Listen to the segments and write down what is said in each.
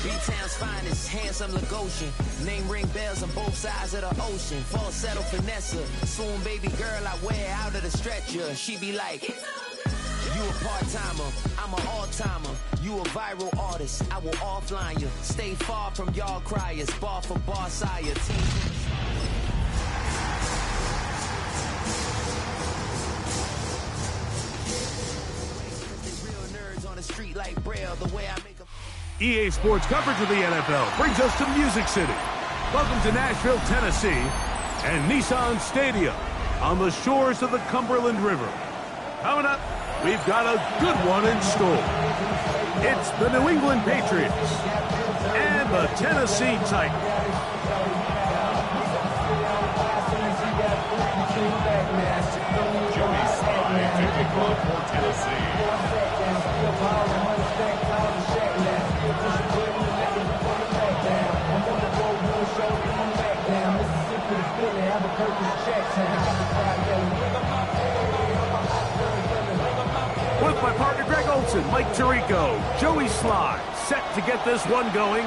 B-Town's finest, handsome Lagosian. Name ring bells on both sides of the ocean. Falsetto Vanessa, swoon baby girl I wear out of the stretcher. She be like, you a part-timer, I'm an all-timer. You a viral artist, I will offline you. Stay far from y'all criers, bar for bar sire. Team. EA Sports coverage of the NFL brings us to Music City. Welcome to Nashville, Tennessee, and Nissan Stadium on the shores of the Cumberland River. Coming up, we've got a good one in store. It's the New England Patriots and the Tennessee Titans. Joey Slye kicking off for Tennessee. With my partner Greg Olson, Mike Tirico, Joey Slye, set to get this one going.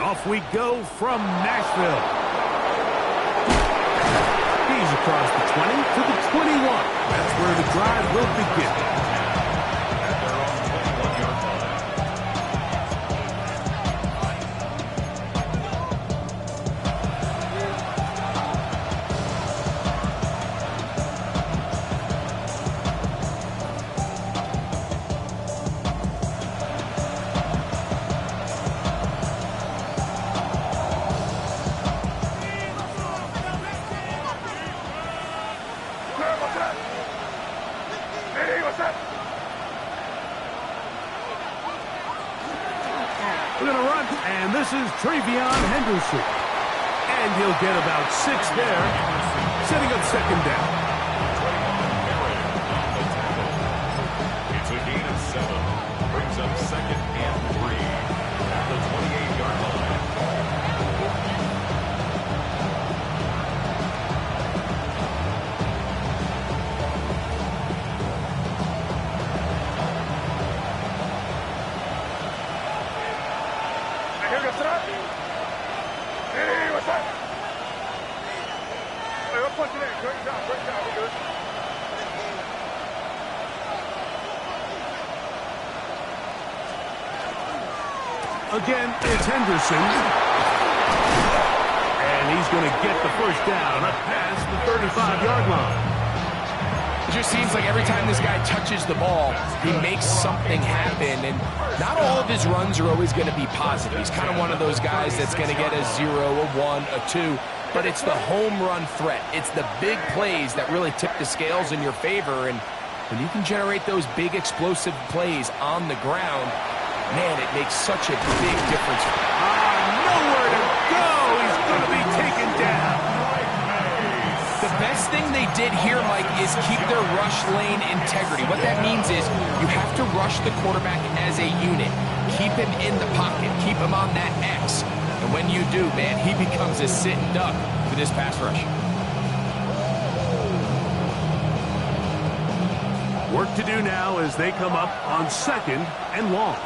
Off we go from Nashville. He's across the 20 to the 21. That's where the drive will begin. We're going to run, and this is Travion Henderson. And he'll get about 6 there, setting up second down. It's a gain of 7. Brings up second and 3 at the 28-yard line. Hey, what's up? Hey, let's punch it in. Great job, we're good. Again, it's Henderson. And he's going to get the first down up past the 35-yard line. It just seems like every time this guy touches the ball, he makes something happen. And not all of his runs are always going to be positive. He's kind of one of those guys that's going to get a 0, a 1, a 2. But it's the home run threat. It's the big plays that really tip the scales in your favor. And when you can generate those big explosive plays on the ground, man, it makes such a big difference. Nowhere to go. He's going to be taken down. The best thing they did here, Mike, is keep their rush lane integrity. What that means is you have to rush the quarterback as a unit. Keep him in the pocket. Keep him on that X. And when you do, man, he becomes a sitting duck for this pass rush. Work to do now as they come up on second and long.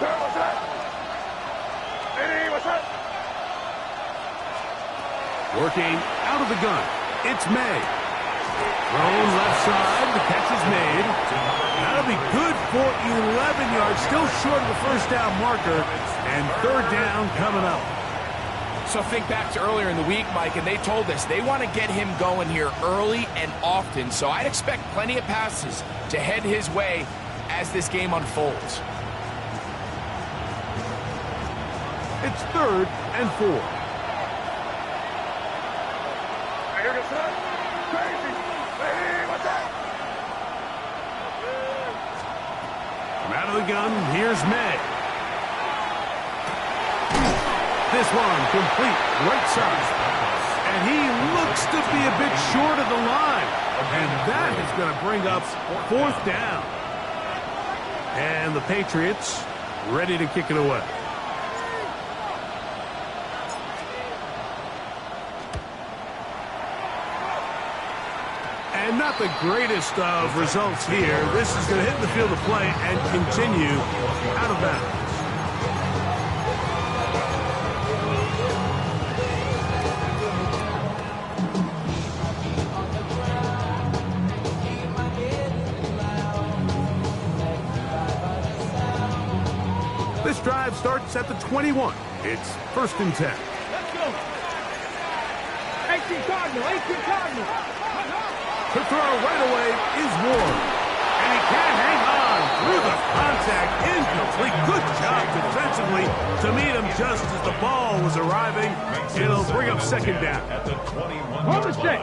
What's up? Hey, what's up? Working out of the gun. It's May. Thrown left side. The catch is made. That'll be good for 11 yards. Still short of the first down marker. And third down coming up. So think back to earlier in the week, Mike, and they told us they want to get him going here early and often. So I'd expect plenty of passes to head his way as this game unfolds. It's 3rd and 4. From out of the gun, here's May. This one complete, right side. And he looks to be a bit short of the line. And that is going to bring up 4th down. And the Patriots ready to kick it away. And not the greatest of results here. This is going to hit the field of play and continue out of bounds. This drive starts at the 21. It's 1st and 10. Let's go. 18 Cardinal, 18 Cardinal. The throw right away is Ward. And he can't hang on through the contact. Incomplete. Good job defensively to meet him just as the ball was arriving. It'll bring up 2nd down. At the 21 Hold the yard stick.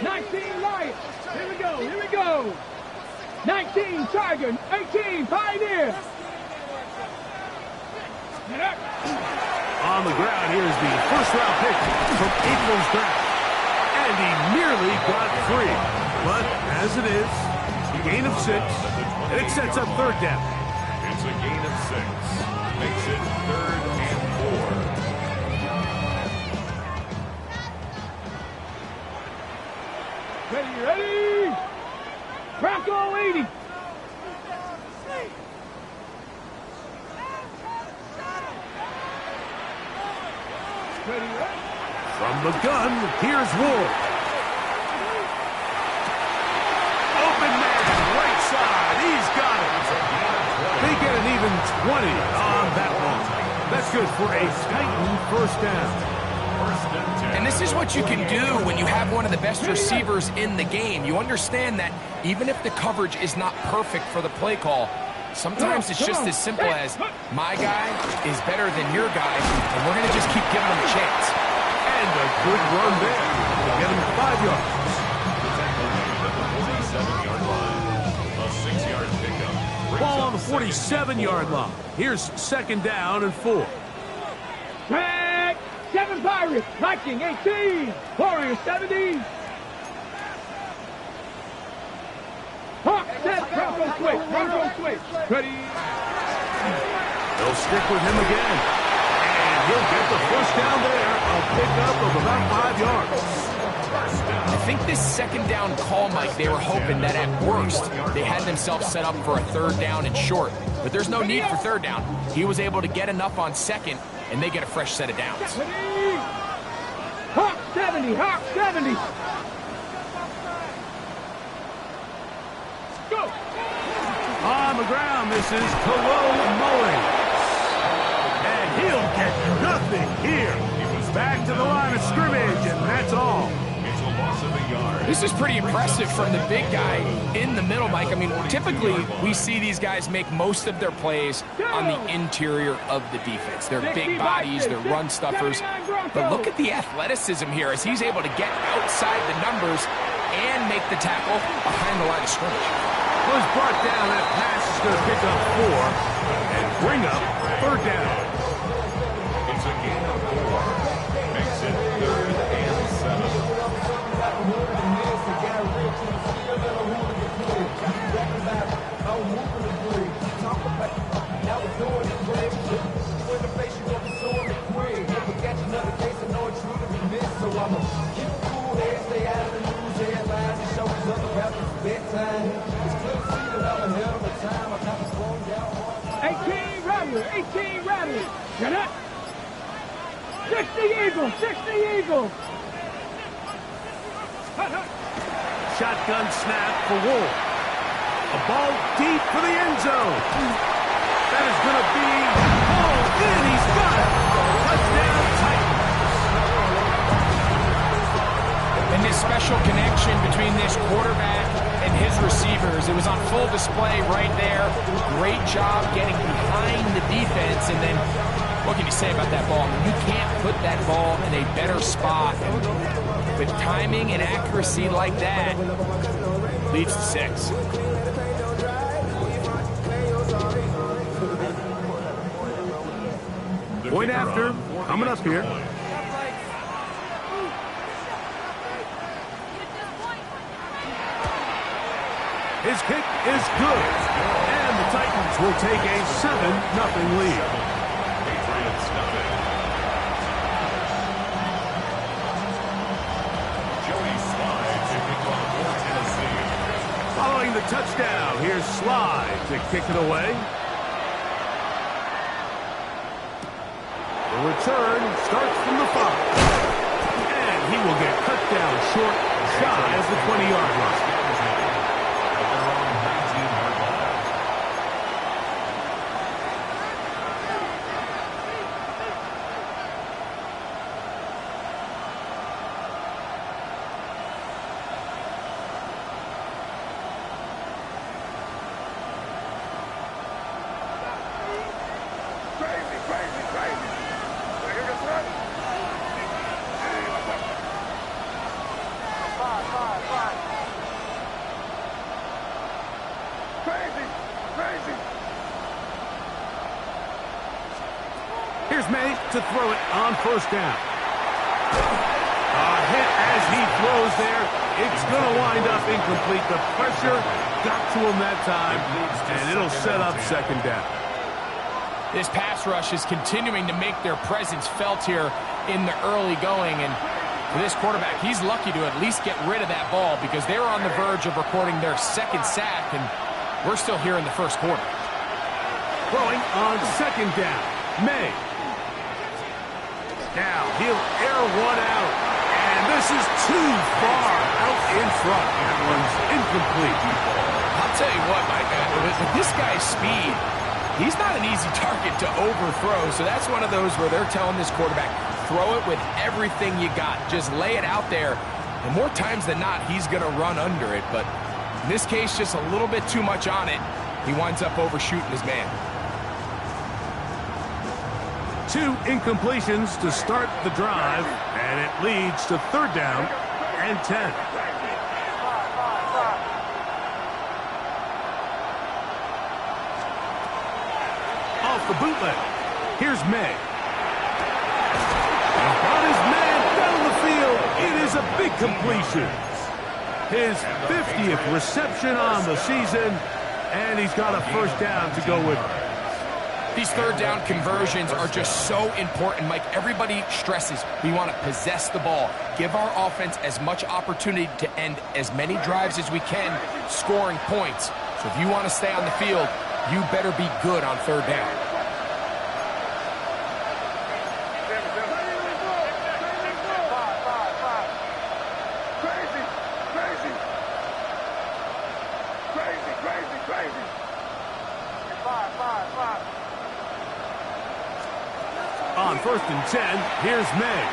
line. 19 Lions. Here we go, here we go. 19 Tiger, 18 Pioneer. Get up. On the ground, here's the first-round pick from April's draft. And he nearly got free. But as it is, a gain of 6, and it sets up 3rd down. It's a gain of 6. Makes it 3rd and 4. Ready? Bronco 80. Ready? From the gun, here's Ward. Open man, right side. He's got it. They get an even 20 on that one. That's good for a Titan 1st down. And this is what you can do when you have one of the best receivers in the game. You understand that even if the coverage is not perfect for the play call, sometimes it's just as simple as my guy is better than your guy, and we're going to just keep giving him a chance. And a good run there to get him 5 yards. The 47-yard line. A 6-yard pickup. Ball on the 47-yard line. Here's 2nd down and 4. Tag. 7 Pirates. Viking 18. Warrior 70. Hawk set. Bronco switch. Bronco switch. Ready? They'll stick with him again. And he'll get the 1st down there. A pickup of about 5 yards. I think this 2nd down call, Mike, they were hoping that at worst they had themselves set up for a 3rd down and short. But there's no need for 3rd down. He was able to get enough on 2nd, and they get a fresh set of downs. Ready? Hawk 70. Hawk 70. Go. On the ground, this is Khalil Mullins. And he'll get nothing here. Back to the line of scrimmage, and that's all. It's a loss of a yard. This is pretty impressive from the big guy in the middle, Mike. I mean, typically we see these guys make most of their plays on the interior of the defense. They're big bodies, they're run stuffers. But look at the athleticism here as he's able to get outside the numbers and make the tackle behind the line of scrimmage. Was brought down. That pass is going to pick up 4 and bring up 3rd down. It's a gain of 4. Makes it 3rd and 7. Get up. 60 Eagles. 60 Eagles. Shotgun snap for Ward. A ball deep for the end zone. That is going to be hauled in. He's got it. Touchdown Titans. And this special connection between this quarterback and his receivers, it was on full display right there. Great job getting behind the defense, and then what can you say about that ball? I mean, you can't put that ball in a better spot. And with timing and accuracy like that, leads to 6. Point after, coming up here. His kick is good. And the Titans will take a 7-0 lead. Patriots nothing. Joey Slye taking on for Tennessee. Following the touchdown, here's Slye to kick it away. The return starts from the 5. And he will get cut down short, shy as the 20-yard line. Here's May to throw it on first down. A hit as he throws there. It's going to wind up incomplete. The pressure got to him that time, and it'll set up second down. This pass rush is continuing to make their presence felt here in the early going, and for this quarterback, he's lucky to at least get rid of that ball because they're on the verge of recording their second sack, and we're still here in the first quarter. Throwing on second down, May. Now he'll air one out, and this is too far out in front. That one's incomplete. I'll tell you what, Mike, with this guy's speed, he's not an easy target to overthrow, so that's one of those where they're telling this quarterback, throw it with everything you got. Just lay it out there, and more times than not, he's going to run under it, but in this case, just a little bit too much on it. He winds up overshooting his man. 2 incompletions to start the drive, and it leads to third down and 10. Off the bootleg, here's May. On his man down the field, it is a big completion. His 50th reception on the season, and he's got a first down to go with it. These third down conversions are just so important, Mike. Everybody stresses we want to possess the ball, give our offense as much opportunity to end as many drives as we can, scoring points. So if you want to stay on the field, you better be good on third down. On first and 10, here's May.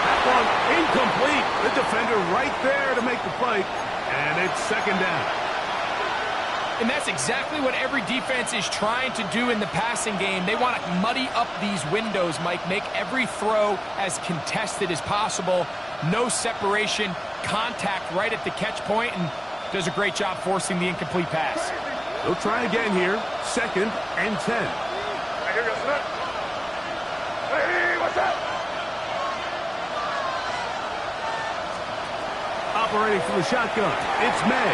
That one incomplete. The defender right there to make the play, and it's second down. And that's exactly what every defense is trying to do in the passing game. They want to muddy up these windows, Mike, make every throw as contested as possible. No separation, contact right at the catch point, and does a great job forcing the incomplete pass. They'll try again here, second and 10. Hey, what's up? Operating from the shotgun, it's May.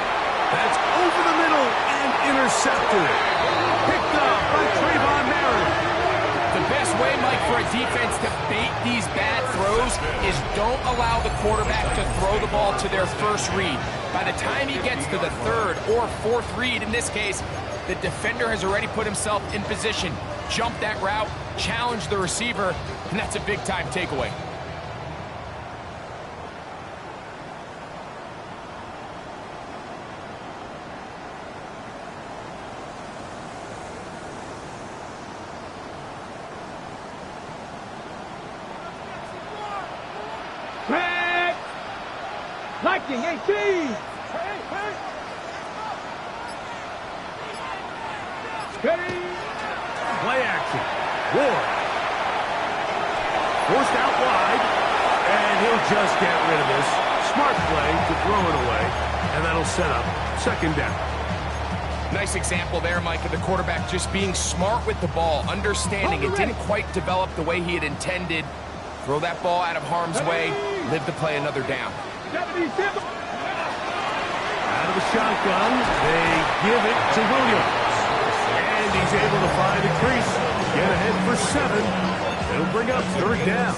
That's over the middle and intercepted. Picked up by Trayvon Merritt. The best way, Mike, for a defense to bait these bad throws is don't allow the quarterback to throw the ball to their first read. By the time he gets to the third or fourth read, in this case, the defender has already put himself in position, jump that route, challenge the receiver, and that's a big-time takeaway. Flag! Lightning 18! Steady! Play action. Ward. Forced out wide, and he'll just get rid of this. Smart play to throw it away, and that'll set up second down. Nice example there, Mike, of the quarterback just being smart with the ball, understanding it didn't quite develop the way he had intended. Throw that ball out of harm's way, live to play another down. 77! Out of the shotgun, they give it to Williams. And he's able to find the crease, get ahead for 7. It'll bring up third down.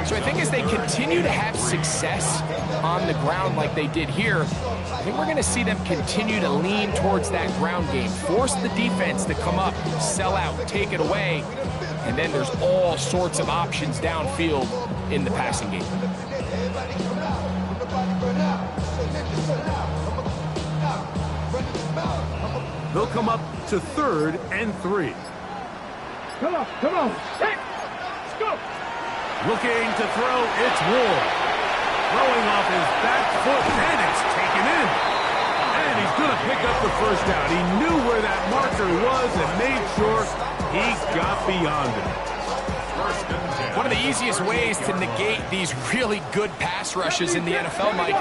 So I think as they continue to have success on the ground like they did here, I think we're going to see them continue to lean towards that ground game, force the defense to come up, sell out, take it away, and then there's all sorts of options downfield in the passing game. They'll come up to third and 3. Come on, come on. Hey, let's go. Looking to throw, it's Ward. Throwing off his back foot, and it's taken in. And he's going to pick up the first down. He knew where that marker was and made sure he got beyond it. First and 10. One of of the easiest ways to negate these really good pass rushes in the NFL, Mike,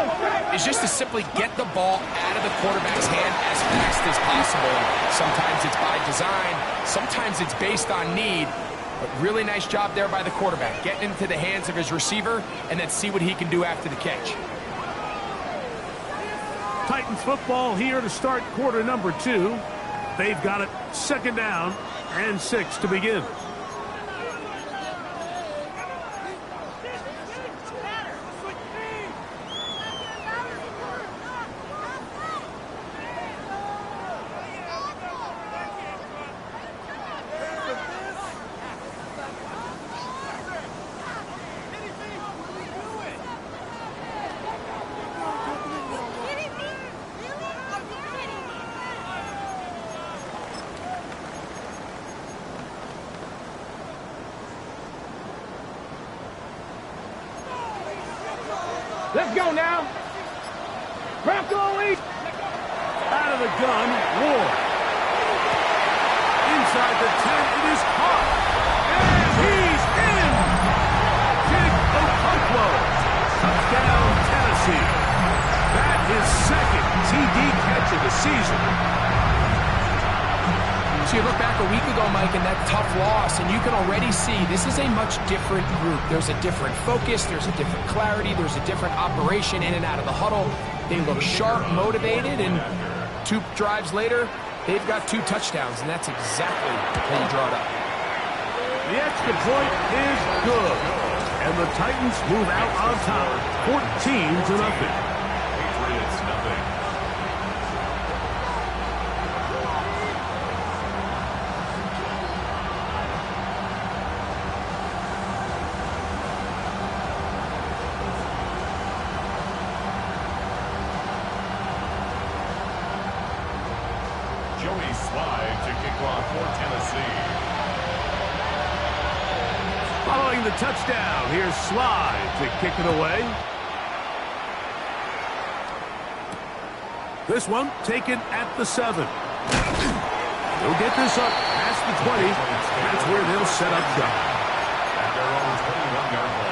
is just to simply get the ball out of the quarterback's hand as fast as possible. Sometimes it's by design, sometimes it's based on need, but really nice job there by the quarterback, getting into the hands of his receiver and then see what he can do after the catch. Titans football here to start quarter number 2. They've got it 2nd down and 6 to begin. Let's go now. Bronco Elite. Out of the gun, Ward. Inside the 10, it is caught. And he's in. Jake Okonkwo. Touchdown, Tennessee. That is 2nd TD catch of the season. So you look back a week ago, Mike, and that tough loss, and you can already see this is a much different group. There's a different focus, there's a different clarity, there's a different operation in and out of the huddle. They look sharp, motivated, and 2 drives later, they've got 2 touchdowns, and that's exactly how you draw it up. The extra point is good, and the Titans move out on top, 14-0. Patriots, nothing. Joey Slye to kick off for Tennessee. Following the touchdown, here's Slye to kick it away. This one taken at the 7. They'll get this up past the 20. That's where they'll set up shop. At their own 21-yard line.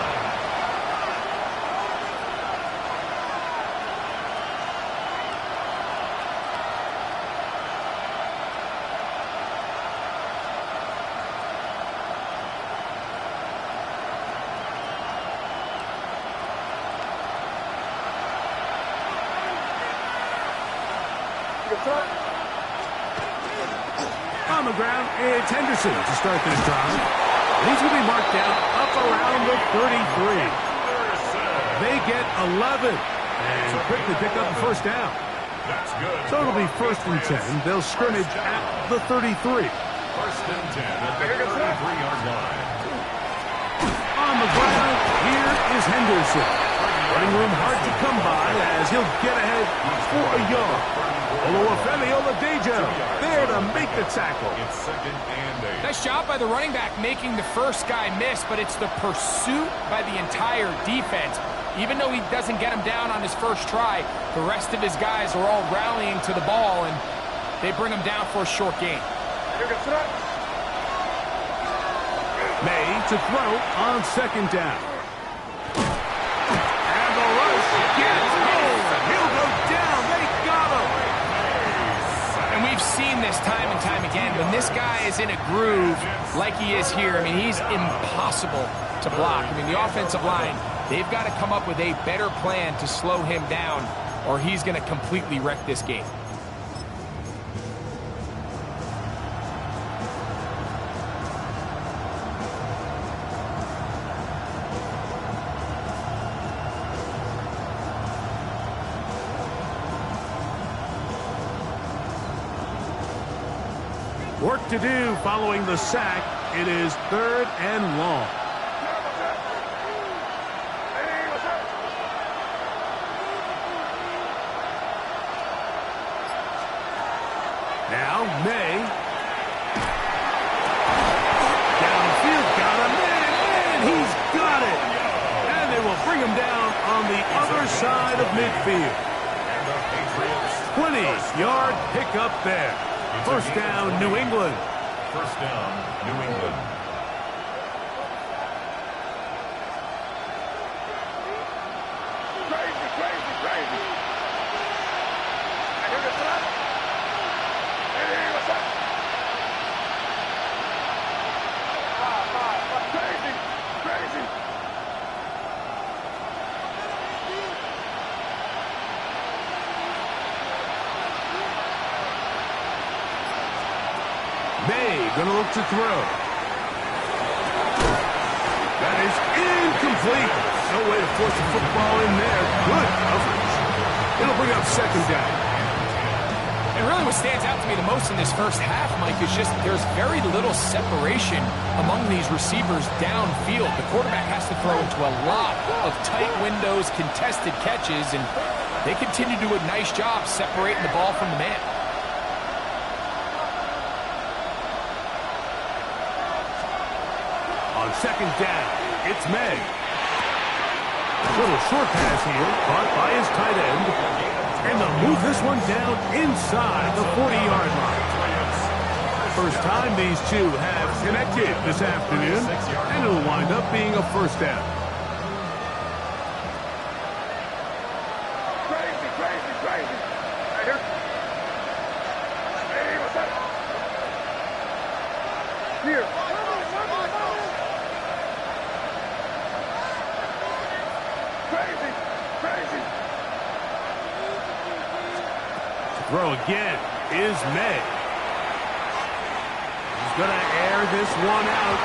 On the ground, it's Henderson to start this drive. He's going to be marked down up around the 33. They get 11 and quickly pick up the 1st down. That's good. So it'll be 1st and 10. They'll scrimmage at the 33. 1st and 10 at the 33-yard line. On the ground, here is Henderson. Running room hard to come by as he'll get ahead for a yard. Oluwafemi Oladejo there to make the tackle. It's 2nd and 8. Nice job by the running back making the first guy miss, but it's the pursuit by the entire defense. Even though he doesn't get him down on his first try, the rest of his guys are all rallying to the ball, and they bring him down for a short gain. May to throw on 2nd down. And the rush gets home. He'll go down. They got him. And we've seen this time and time again. When this guy is in a groove like he is here, I mean, he's impossible to block. I mean, the offensive line, they've got to come up with a better plan to slow him down, or he's going to completely wreck this game. Work to do following the sack. It is 3rd and long. Now May. Downfield, got him in, and he's got it. And they will bring him down on the other side of midfield. 20-yard pickup there. 1st down, New England. 1st down, New England. May gonna look to throw. That is incomplete. No way to force the football in there. Good coverage. It'll bring up second down. And really what stands out to me the most in this first half, Mike, is just there's very little separation among these receivers downfield. The quarterback has to throw into a lot of tight windows, contested catches, and they continue to do a nice job separating the ball from the man. On second down, it's May. A little short pass here, caught by his tight end. And they'll move this one down inside the 40-yard line. First time these two have connected this afternoon, and it'll wind up being a first down. Crazy, crazy, crazy. Right here. Hey, what's up? Here. Crazy, crazy. Throw again is May. He's going to air this one out.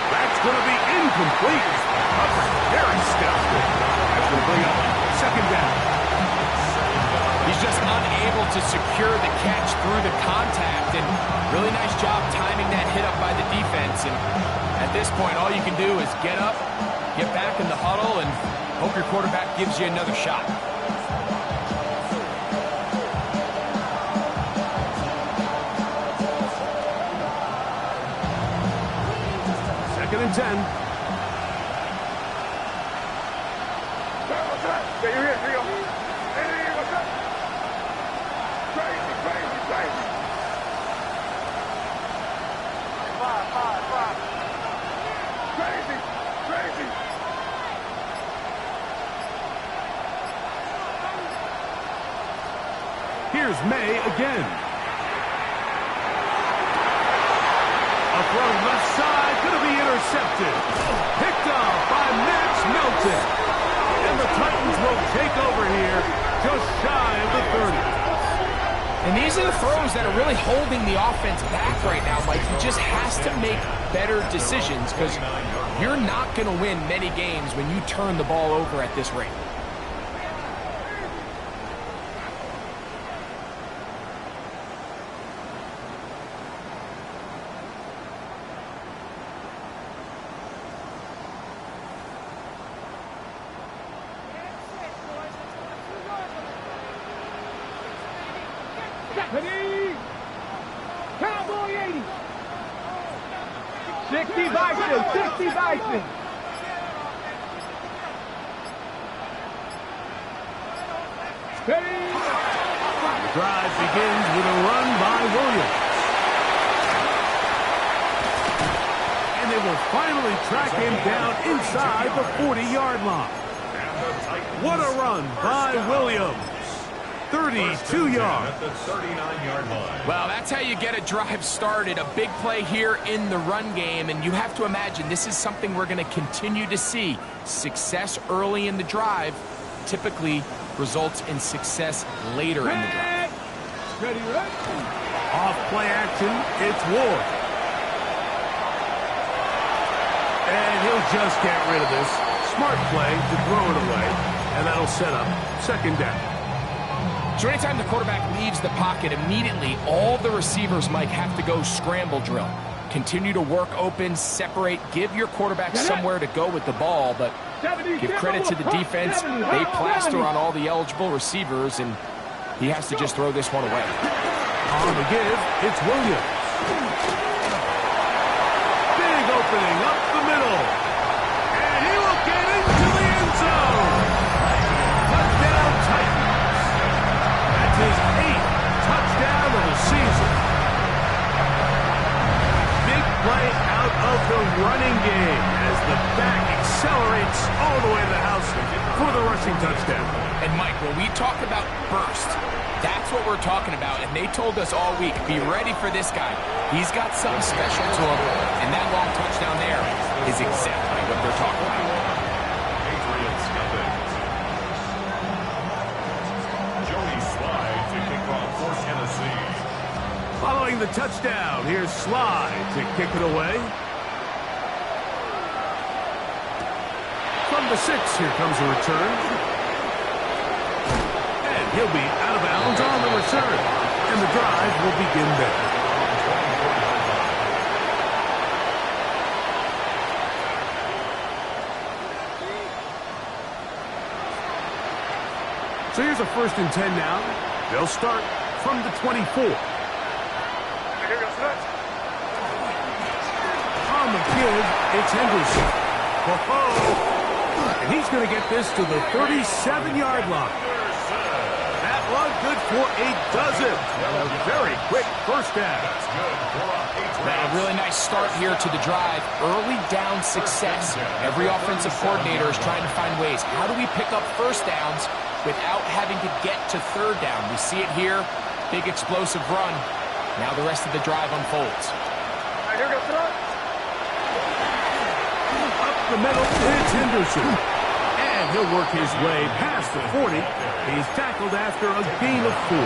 That's going to be incomplete. Covered very stoutly. That's going to bring up second down. He's just unable to secure the catch through the contact, and really nice job timing that hit up by the defense. And at this point, all you can do is get up, get back in the huddle, and hope your quarterback gives you another shot. Second and 10. What's up? Yeah, you're here. Here you go. Hey, what's up? Crazy, crazy, crazy. Five. Crazy, crazy. Here's May again. A throw left side, going to be intercepted. Picked off by Max Melton. And the Titans will take over here just shy of the 30. And these are the throws that are really holding the offense back right now, Mike. He just has to make better decisions because you're not going to win many games when you turn the ball over at this rate. Ready? Cowboy 80. 60 Bison, 60 Bison. Ready? The drive begins with a run by Williams. And they will finally track him down inside the 40-yard line. What a run by Williams. 32 yards. At the 39-yard line. Well, that's how you get a drive started. A big play here in the run game, and you have to imagine this is something we're going to continue to see. Success early in the drive typically results in success later in the drive. Ready, ready. Off play action, it's Ward. And he'll just get rid of this. Smart play to throw it away, and that'll set up second down. So anytime the quarterback leaves the pocket, immediately all the receivers, Mike, have to go scramble drill. Continue to work open, separate, give your quarterback somewhere to go with the ball, but give credit to the defense. They plaster on all the eligible receivers, and he has to just throw this one away. On the give, it's Williams. Big opening up the middle. And he will get into the end zone. Touchdown Titans. That's his 8th touchdown of the season. Big play out of the running game as the back accelerates all the way to the house for the rushing touchdown. And Mike, when we talk about burst, That's what we're talking about, and they told us all week, be ready for this guy. He's got something special to him, and that long touchdown there is exactly what they're talking about. Patriots nothing. Joey Slye to kick off for Tennessee. Following the touchdown, here's Slye to kick it away. From the 6, here comes a return. And he'll be out of bounds on the return. And the drive will begin there. So here's a 1st and 10 now. They'll start from the 24. On the give, it's Henderson. And he's going to get this to the 37-yard line. That one good for a dozen. A very quick first down. A really nice start here to the drive. Early down success. Every offensive coordinator is trying to find ways. How do we pick up first downs without having to get to 3rd down? We see it here. Big explosive run. Now the rest of the drive unfolds. Up the middle, it's Henderson. And he'll work his way past the 40. He's tackled after a gain of 4.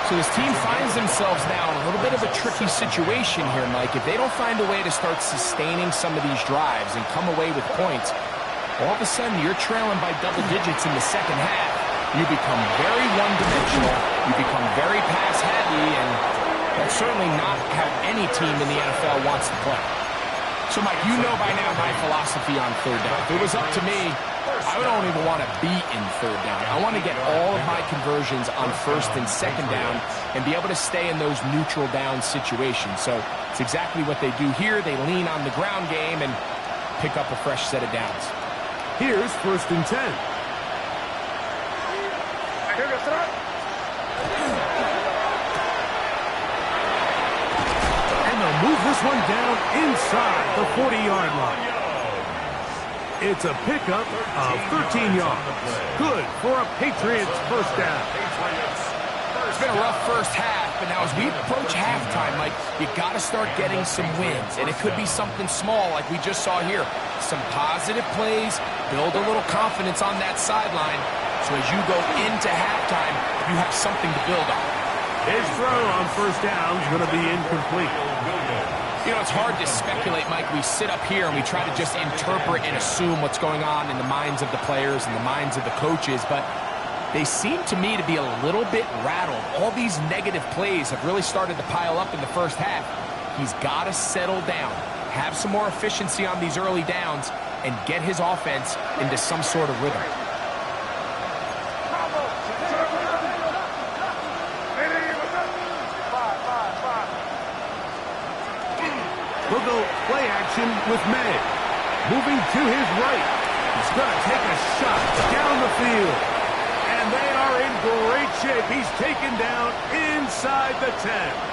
So this team finds themselves now in a little bit of a tricky situation here, Mike. If they don't find a way to start sustaining some of these drives and come away with points, all of a sudden you're trailing by double digits in the second half. You become very one-dimensional. You become very pass-heavy, and that's certainly not how any team in the NFL wants to play. So, Mike, you know by now my philosophy on 3rd down. If it was up to me, I don't even want to be in 3rd down. I want to get all of my conversions on 1st and 2nd down and be able to stay in those neutral down situations. So it's exactly what they do here. They lean on the ground game and pick up a fresh set of downs. Here's 1st and 10. And they'll move this one down inside the 40-yard line. It's a pickup of 13 yards. Good for a Patriots first down. It's been a rough first half, but now as we approach halftime, Mike, you got to start getting some wins. And it could be something small like we just saw here. Some positive plays, build a little confidence on that sideline. So as you go into halftime, you have something to build on. His throw on first down is going to be incomplete. You know, it's hard to speculate, Mike. We sit up here and we try to just interpret and assume what's going on in the minds of the players and the minds of the coaches, but they seem to me to be a little bit rattled. All these negative plays have really started to pile up in the first half. He's got to settle down, have some more efficiency on these early downs, and get his offense into some sort of rhythm. We'll go play action with May. Moving to his right. He's going to take a shot down the field. And they are in great shape. He's taken down inside the 10.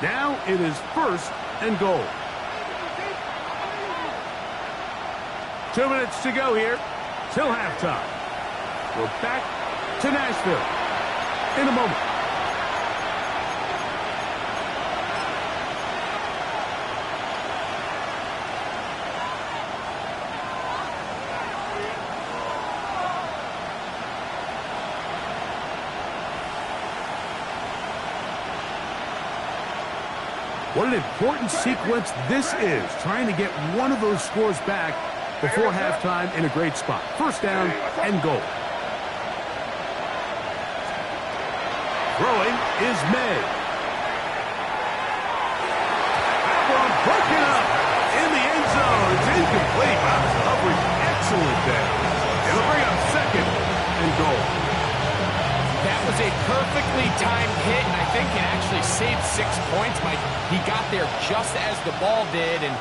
Now it is 1st and goal. 2 minutes to go here till halftime. We're back to Nashville in a moment. What an important sequence this is, trying to get one of those scores back before halftime in a great spot. First down and goal. Throwing is May. That one broken up in the end zone. It's incomplete. Wow, coverage excellent there. It'll bring up 2nd and goal. That was a perfectly timed hit, and I think it actually saved 6 points, Mike. He got there just as the ball did, and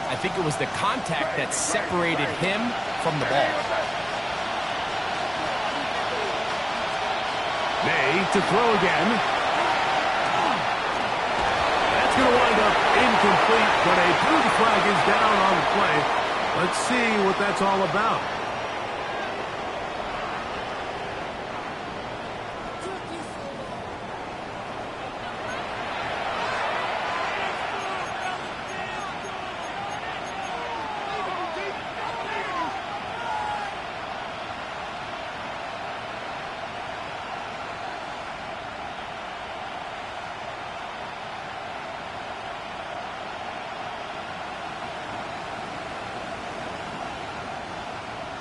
I think it was the contact that separated him from the ball. May to throw again. That's going to wind up incomplete, but a blue flag is down on the play. Let's see what that's all about.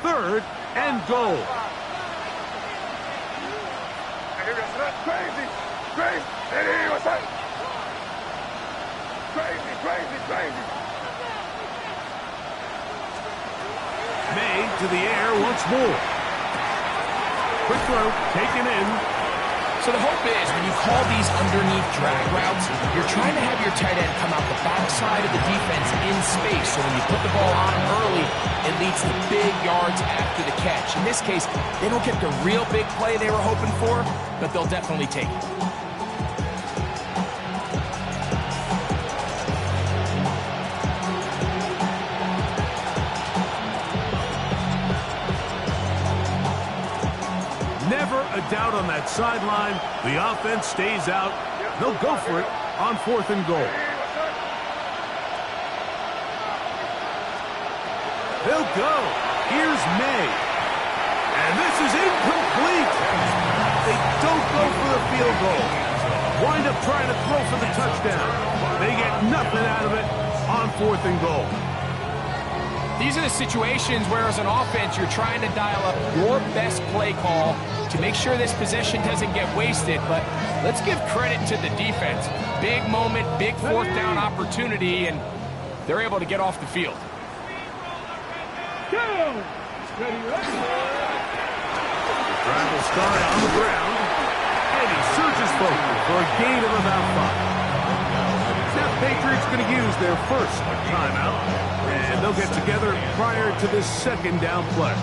Third and goal. Crazy, crazy, crazy, crazy. May to the air once more. Quick throw, taken in. So the hope is when you call these underneath drag routes, you're trying to have your tight end come out the backside of the defense in space. So when you put the ball on early, it leads to big yards after the catch. In this case, they don't get the real big play they were hoping for, but they'll definitely take it. Never a doubt on that sideline. The offense stays out. They'll go for it on 4th and goal. They'll go. Here's May. And this is incomplete. They don't go for the field goal. Wind up trying to throw for the touchdown. They get nothing out of it on 4th and goal. These are the situations where, as an offense, you're trying to dial up your best play call to make sure this possession doesn't get wasted. But let's give credit to the defense. Big moment, big 4th down opportunity, and they're able to get off the field. Drive will start on the ground, and he surges forward for a gain of about 5. Now the Patriots going to use their first timeout, and they'll get together prior to this 2nd down play.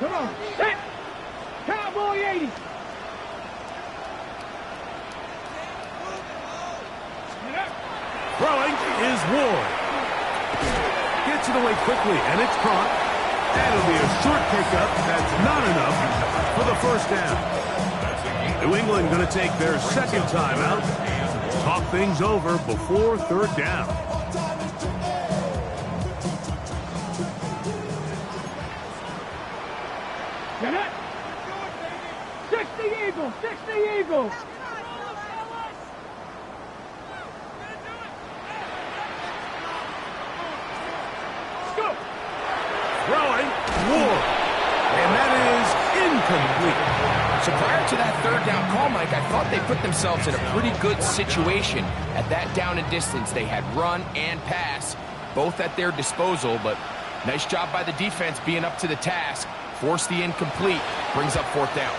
Come on. Set. Cowboy 80. Throwing is Ward. Gets it away quickly, and it's caught. That'll be a short pickup. That's not enough for the 1st down. New England going to take their 2nd timeout. Talk things over before 3rd down. Get it. 60 Eagles. 60 Eagles. Go. Throwing, Ward. And that is incomplete. So prior to that 3rd down call, Mike, I thought they put themselves in a pretty good situation at that down and distance. They had run and pass, both at their disposal, but nice job by the defense being up to the task. Force the incomplete, brings up 4th down.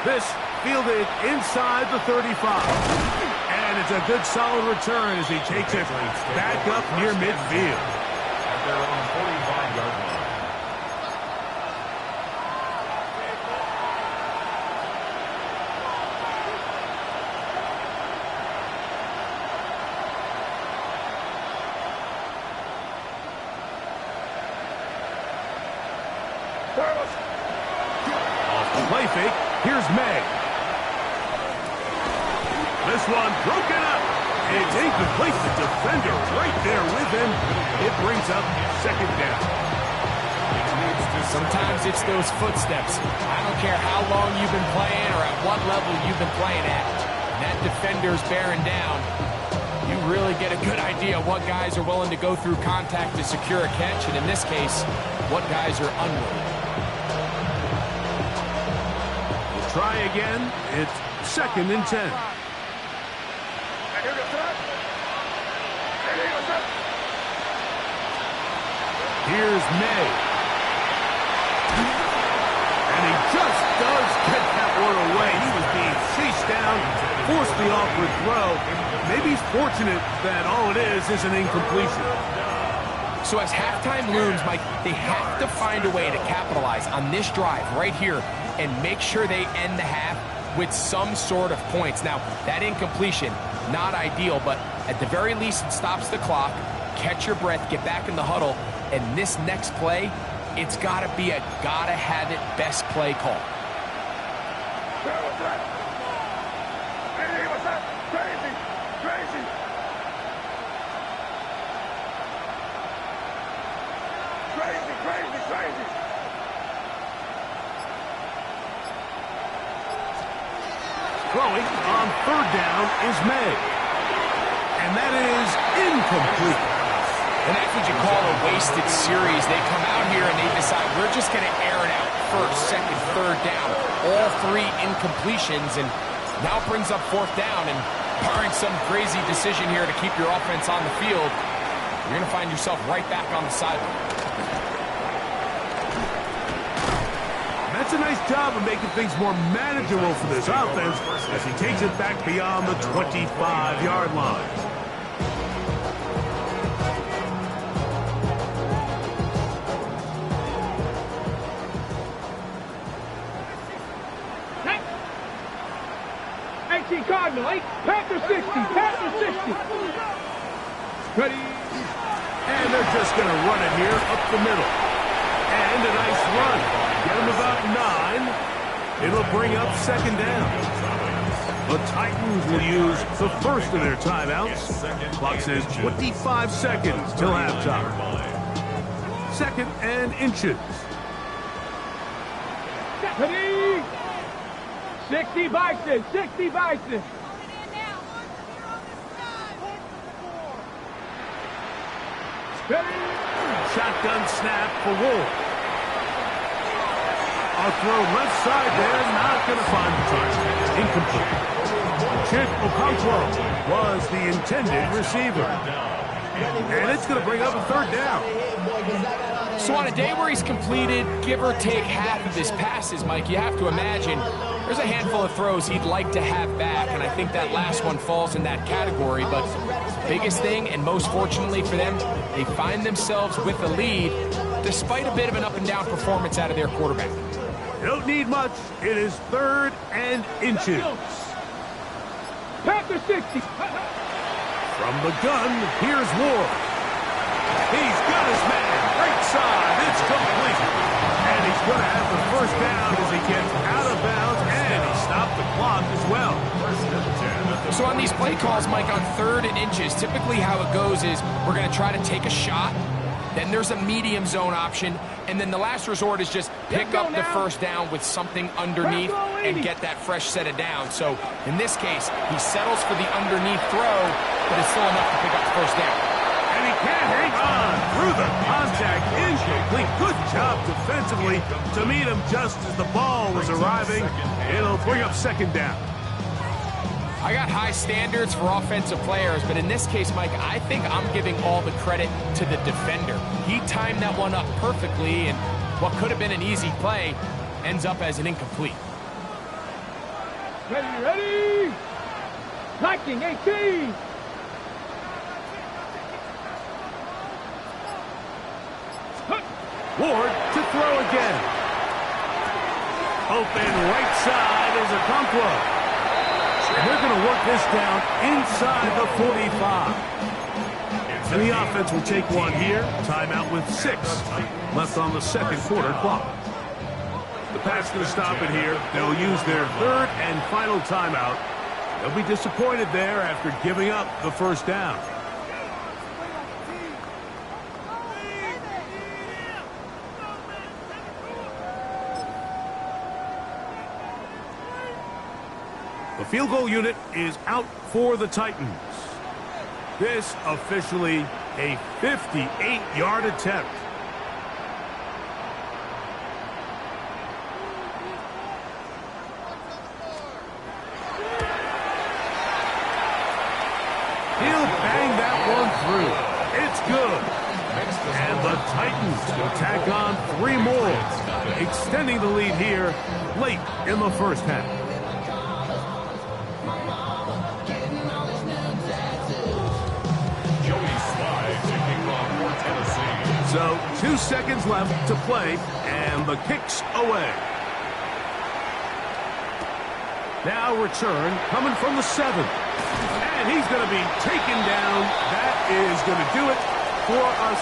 This fielded inside the 35. And it's a good solid return as he takes it back up near midfield. At their own 45-yard line. Off the play fake, here's May. This one broken up. It's incomplete. The defender right there with him. It brings up 2nd down. Sometimes it's those footsteps. I don't care how long you've been playing or at what level you've been playing at. When that defender's bearing down, you really get a good idea what guys are willing to go through contact to secure a catch, and in this case, what guys are unwilling. try again. It's 2nd and 10. Here's May. And he just does get that one away. He was being chased down, forced the awkward throw. Maybe he's fortunate that all it is an incompletion. So as halftime looms, Mike, they have to find a way to capitalize on this drive right here and make sure they end the half with some sort of points. Now, that incompletion, not ideal, but at the very least, it stops the clock. Catch your breath, get back in the huddle, and this next play, it's got to be a gotta-have-it best play call. Crazy! Crazy! Crazy, crazy, crazy! Throwing on 3rd down is May. And that is incomplete. And that's what you call a wasted series. They come out here and they decide, we're just going to air it out 1st, 2nd, 3rd down. All 3 incompletions, and now it brings up 4th down. And barring some crazy decision here to keep your offense on the field, you're going to find yourself right back on the sideline. That's a nice job of making things more manageable for this offense as he takes it back beyond the 25-yard line. Cardinal, 8, Panther 60, Panther 60. Ready? And they're just going to run it here up the middle. And a nice run. Get them about 9. It'll bring up 2nd down. The Titans will use the first of their timeouts. Clock says 25 seconds till halftime. 2nd and inches. Ready? 60 Bison, 60 Bison. Shotgun snap for Ward. A throw left side there, not going to find the target. Incomplete. Chip Okonkwo was the intended receiver. And it's going to bring up a 3rd down. So on a day where he's completed, give or take half of his passes, Mike, you have to imagine there's a handful of throws he'd like to have back, and I think that last one falls in that category. But biggest thing, and most fortunately for them, they find themselves with a lead despite a bit of an up-and-down performance out of their quarterback. Don't need much. It is 3rd and inches. Panther 60. From the gun, here's Ward. He's got his man. Right side. It's complete. And he's going to have the 1st down as he gets out of bounds, and he stopped the clock as well. So on these play calls, Mike, on 3rd and inches, typically how it goes is we're going to try to take a shot. Then there's a medium zone option, and then the last resort is just pick up the 1st down with something underneath and get that fresh set of downs. So in this case, he settles for the underneath throw, but it's still enough to pick up the 1st down. And he can't hang on through the contact. Incomplete. Good job defensively to meet him just as the ball was arriving. It'll bring up 2nd down. I got high standards for offensive players, but in this case, Mike, I think I'm giving all the credit to the defender. He timed that one up perfectly, and what could have been an easy play ends up as an incomplete. Ready, ready. Liking 18. Ward to throw again. Open right side is Okonkwo. And they're going to work this down inside the 45. And the offense will take one here. Timeout with 6 left on the 2nd quarter clock. The pass going to stop it here. They'll use their 3rd and final timeout. They'll be disappointed there after giving up the 1st down. The field goal unit is out for the Titans. This officially a 58-yard attempt. He'll bang that one through. It's good. And the Titans will tack on 3 more, extending the lead here late in the first half. Joey Slye to kick off for Tennessee. So 2 seconds left to play, and the kick's away. Now return coming from the 7. And he's going to be taken down. That is going to do it for us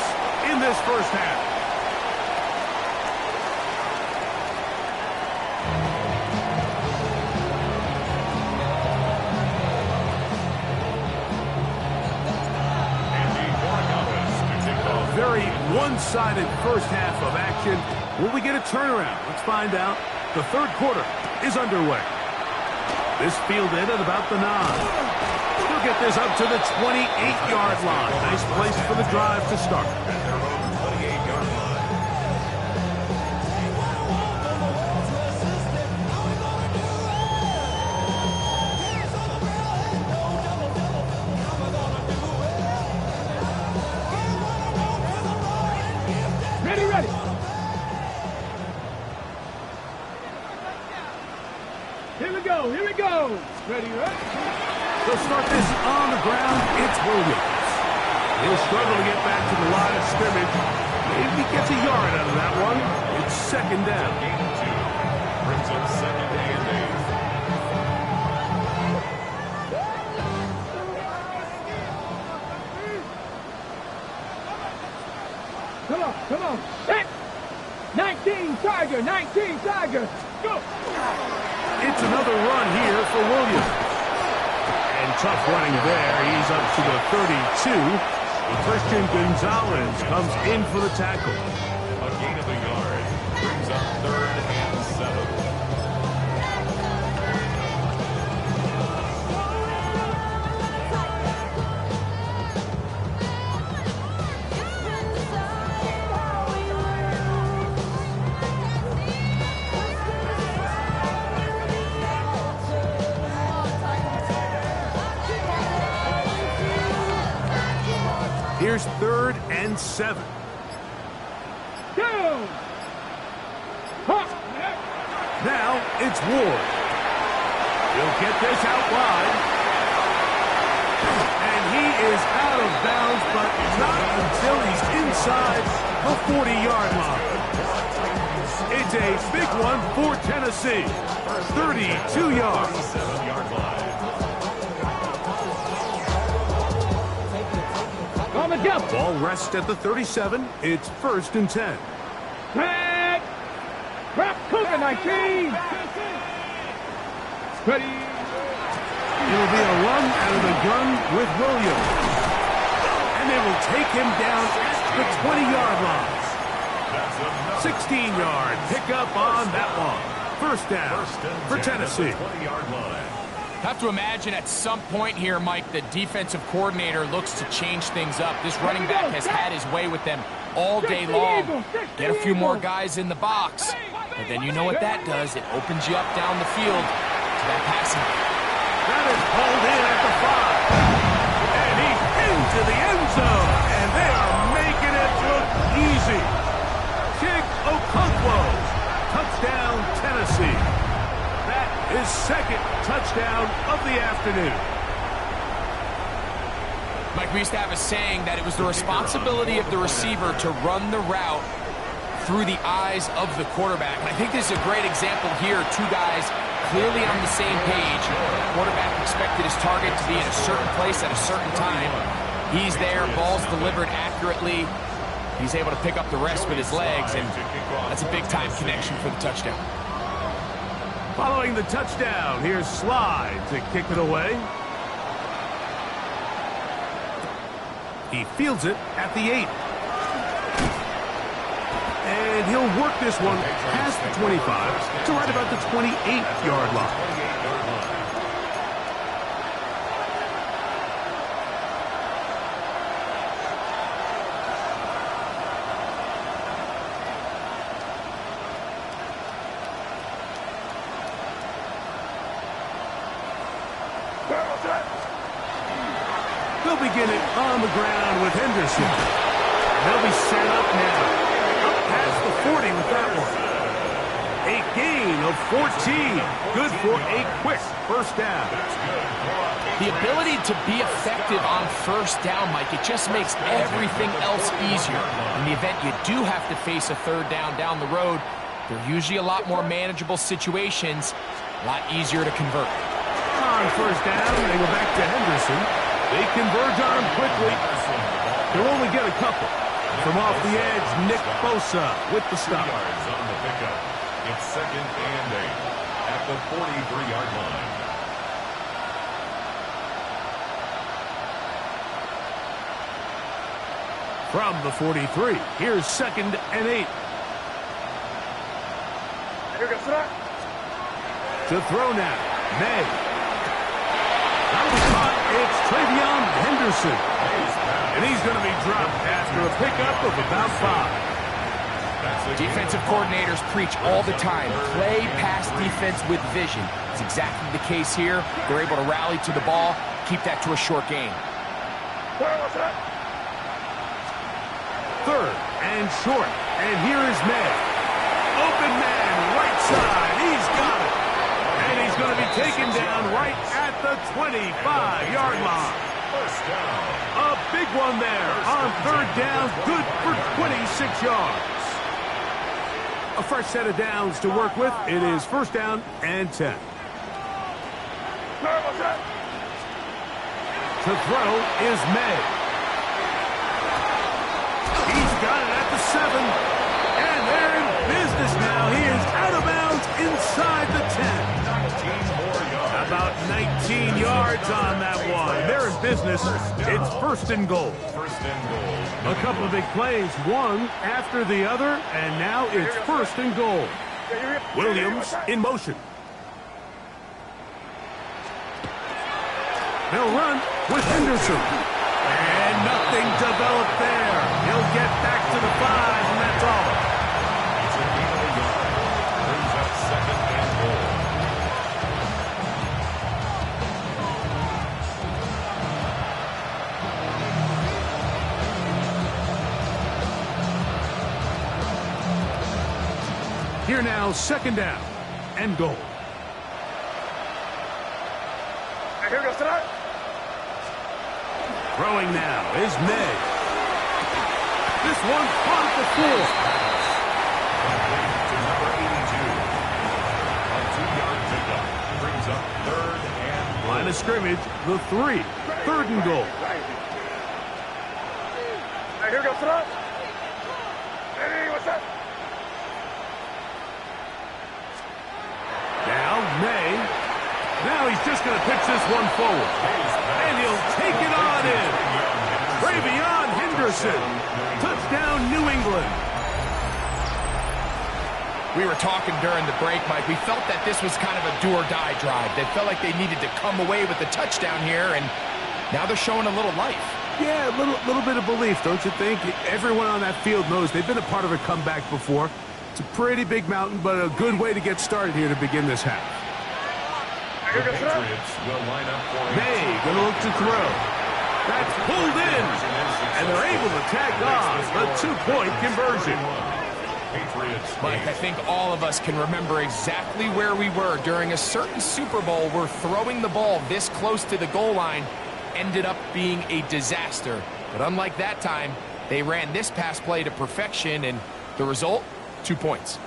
in this first half. Very one-sided first half of action. Will we get a turnaround? Let's find out. The third quarter is underway. This fielded at about the 9. He'll get this up to the 28-yard line. Nice place for the drive to start. At their own 28-yard line. Ready, ready. Here we go, here we go. Ready, ready. They'll start this on the ground. It's Williams. He'll struggle to get back to the line of scrimmage. Maybe gets a yard out of that one. It's second down. Gain of 2. Brings up second and 8. Come on. Set. 19 Tiger, 19 Tiger. Go. It's another run here for Williams. And tough running there. He's up to the 32. And Christian Gonzalez comes in for the tackle. A gain of a yard. Brings up third and 7. Here's third and 7. Go. Hop. Now it's Ward. He'll get this out wide. And he is out of bounds, but not until he's inside the 40-yard line. It's a big one for Tennessee. 32 yards. 7-yard line. On the jump. Ball rests at the 37. It's first and 10. Set. Wrap. Cougar 19. Ready. It'll be a run out of the gun with Williams. And they will take him down at the 20-yard line. 16-yard pickup on that one. First down for Tennessee. 20-yard line. Have to imagine at some point here, Mike, the defensive coordinator looks to change things up. This running back has had his way with them all day long. Get a few more guys in the box. But then you know what that does. It opens you up down the field to that passing. That is pulled in at the 5. And he's into the end zone. And they are making it look easy. Chig Okonkwo. Touchdown, Tennessee. That is second touchdown of the afternoon. Mike, we used to have a saying that it was the responsibility of the receiver to run the route through the eyes of the quarterback. And I think this is a great example here. 2 guys clearly on the same page. Quarterback expected his target to be in a certain place at a certain time. He's there, ball's delivered accurately. He's able to pick up the rest with his legs, and that's a big-time connection for the touchdown. Following the touchdown, here's Slye to kick it away. He fields it at the 8. And he'll work this one past the 25 to right about the 28-yard line. They'll begin it on the ground with Henderson. They'll be set up now. Up past the 40 with that one. A gain of 14. Good for a quick first down. The ability to be effective on first down, Mike, it just makes everything else easier. In the event you do have to face a third down the road, they're usually a lot more manageable situations, a lot easier to convert. On first down, they go back to Henderson. They converge on him quickly. They'll only get a couple. From off the edge, Nick Bosa with the stop. On the pickup. It's 2nd and 8 at the 43-yard line. From the 43, here's 2nd and 8. To throw now, May. It's Travion Henderson. And he's going to be dropped after a pickup of about 5. Defensive coordinators preach all the time, play pass defense with vision. It's exactly the case here. They're able to rally to the ball, keep that to a short gain. 3rd and short. And here is May. Open man, right side. He's got it. And he's going to be taken down right at the 25-yard line. First down. A big one there on 3rd down. Good for 26 yards. A fresh set of downs to work with. It is 1st down and 10. To throw is May. He's got it at the 7. And they're in business now. He is out of bounds inside the 10. 19 more yards. About 19 yards on that one. They're in business. It's 1st and goal. 1st and goal. A couple of big plays, one after the other, and now it's 1st and goal. Williams in motion. They'll run with Henderson. And nothing developed there. He'll get back to the 5, and that's all. It's a gain of a yard. Brings up 2nd and goal. Here now, 2nd down and goal. Throwing now is May. This one caught the 4. To number 82. A 2-yard pickup. Brings up 3rd and goal. Line of scrimmage, the 3. 3rd and goal. Now, May. Now he's just going to pitch this one forward. And he'll take it on in. Travion Henderson. Touchdown, New England. We were talking during the break, Mike. We felt that this was kind of a do-or-die drive. They felt like they needed to come away with the touchdown here, and now they're showing a little life. Yeah, a little bit of belief, don't you think? Everyone on that field knows they've been a part of a comeback before. It's a pretty big mountain, but a good way to get started here to begin this half. The Patriots will line up for May going to look to throw. That's pulled in, and they're able to tack on the 2-point conversion. Patriots. Mike, I think all of us can remember exactly where we were during a certain Super Bowl where throwing the ball this close to the goal line ended up being a disaster. But unlike that time, they ran this pass play to perfection, and the result, 2 points.